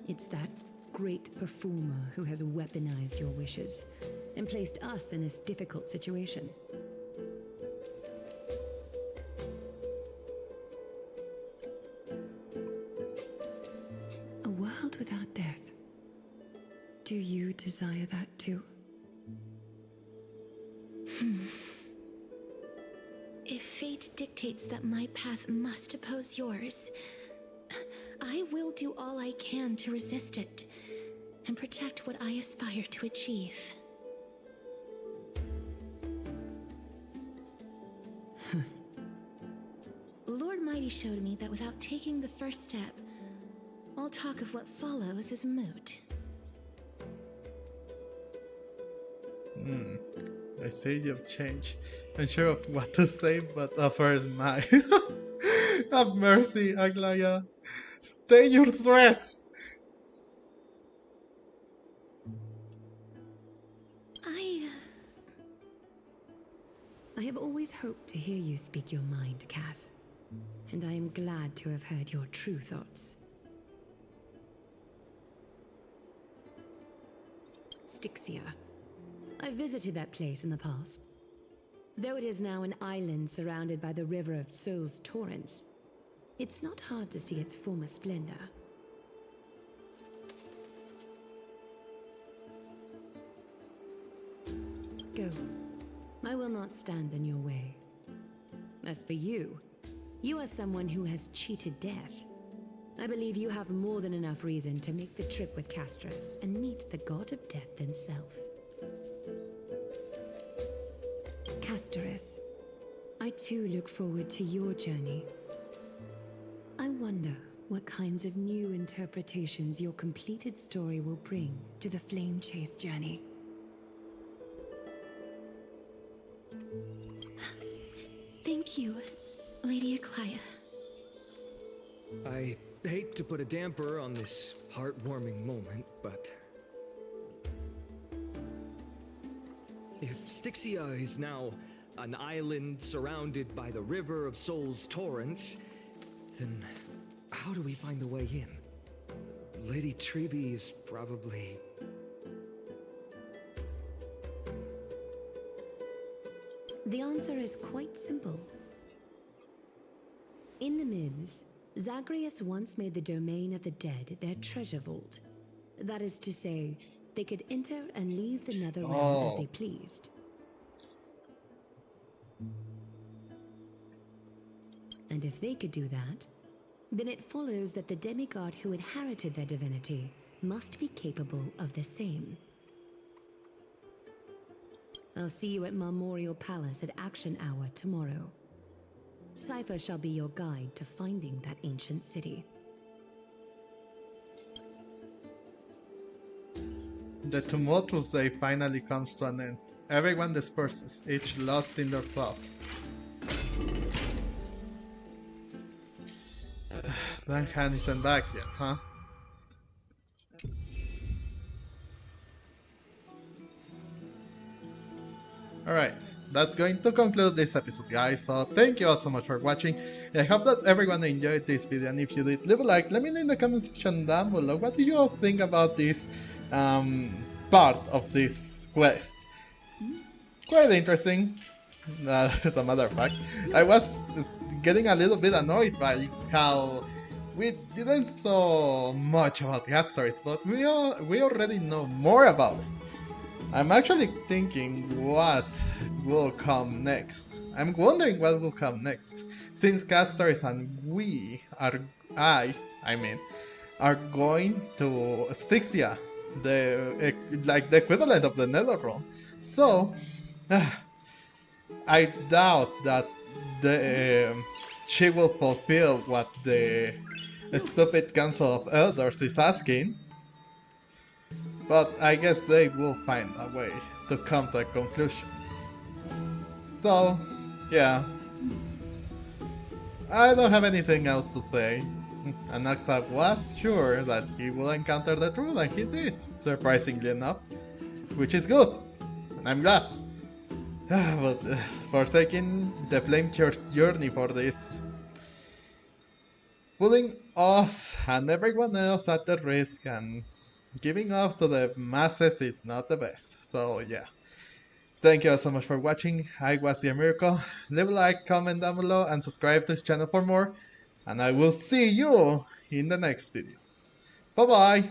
It's that great performer who has weaponized your wishes and placed us in this difficult situation. A world without death. Do you desire that too? If fate dictates that my path must oppose yours, I will do all I can to resist it and protect what I aspire to achieve. Lord Mighty showed me that without taking the first step, all talk of what follows is moot. I see you've changed. Unsure of what to say, but offers my have mercy, Aglaya. Stay your threats! I have always hoped to hear you speak your mind, Cass. And I am glad to have heard your true thoughts. Styxia. I visited that place in the past. Though it is now an island surrounded by the river of Souls torrents, it's not hard to see its former splendor. Go. I will not stand in your way. As for you, you are someone who has cheated death. I believe you have more than enough reason to make the trip with Castras and meet the god of death himself. Castras, I too look forward to your journey. I wonder what kinds of new interpretations your completed story will bring to the Flame Chase journey. Thank you, Lady Aglaya. I hate to put a damper on this heartwarming moment, but if Styxia is now an island surrounded by the river of Souls torrents, then how do we find the way in? Lady Treby is probably... The answer is quite simple. In the Myths, Zagreus once made the domain of the dead their treasure vault. That is to say, they could enter and leave the Netherrealm as they pleased. And if they could do that, then it follows that the demigod who inherited their divinity must be capable of the same. I'll see you at Marmorial Palace at Action Hour tomorrow. Cypher shall be your guide to finding that ancient city. The tumultuous day finally comes to an end. Everyone disperses, each lost in their thoughts. Then Han isn't back yet, huh? Alright, that's going to conclude this episode, guys, so thank you all so much for watching. I hope that everyone enjoyed this video, and if you did, leave a like, let me know in the comment section down below what do you all think about this part of this quest. Quite interesting, as a matter of fact. I was getting a little bit annoyed by how we didn't saw much about the stories, but we already know more about it. I'm actually thinking what will come next. I'm wondering what will come next, since Castars and are going to Styxia, the equivalent of the Netherrealm. So, I doubt that she will fulfill what the stupid Council of Elders is asking. But I guess they will find a way to come to a conclusion. So, yeah. I don't have anything else to say. Anaxa was sure that he will encounter the truth, and he did, surprisingly enough. Which is good, and I'm glad. But forsaking the Flame Church journey for this, putting us and everyone else at the risk and giving off to the masses is not the best. So yeah. Thank you all so much for watching. I was the Miracle. Leave a like, comment down below, and subscribe to this channel for more. And I will see you in the next video. Bye bye!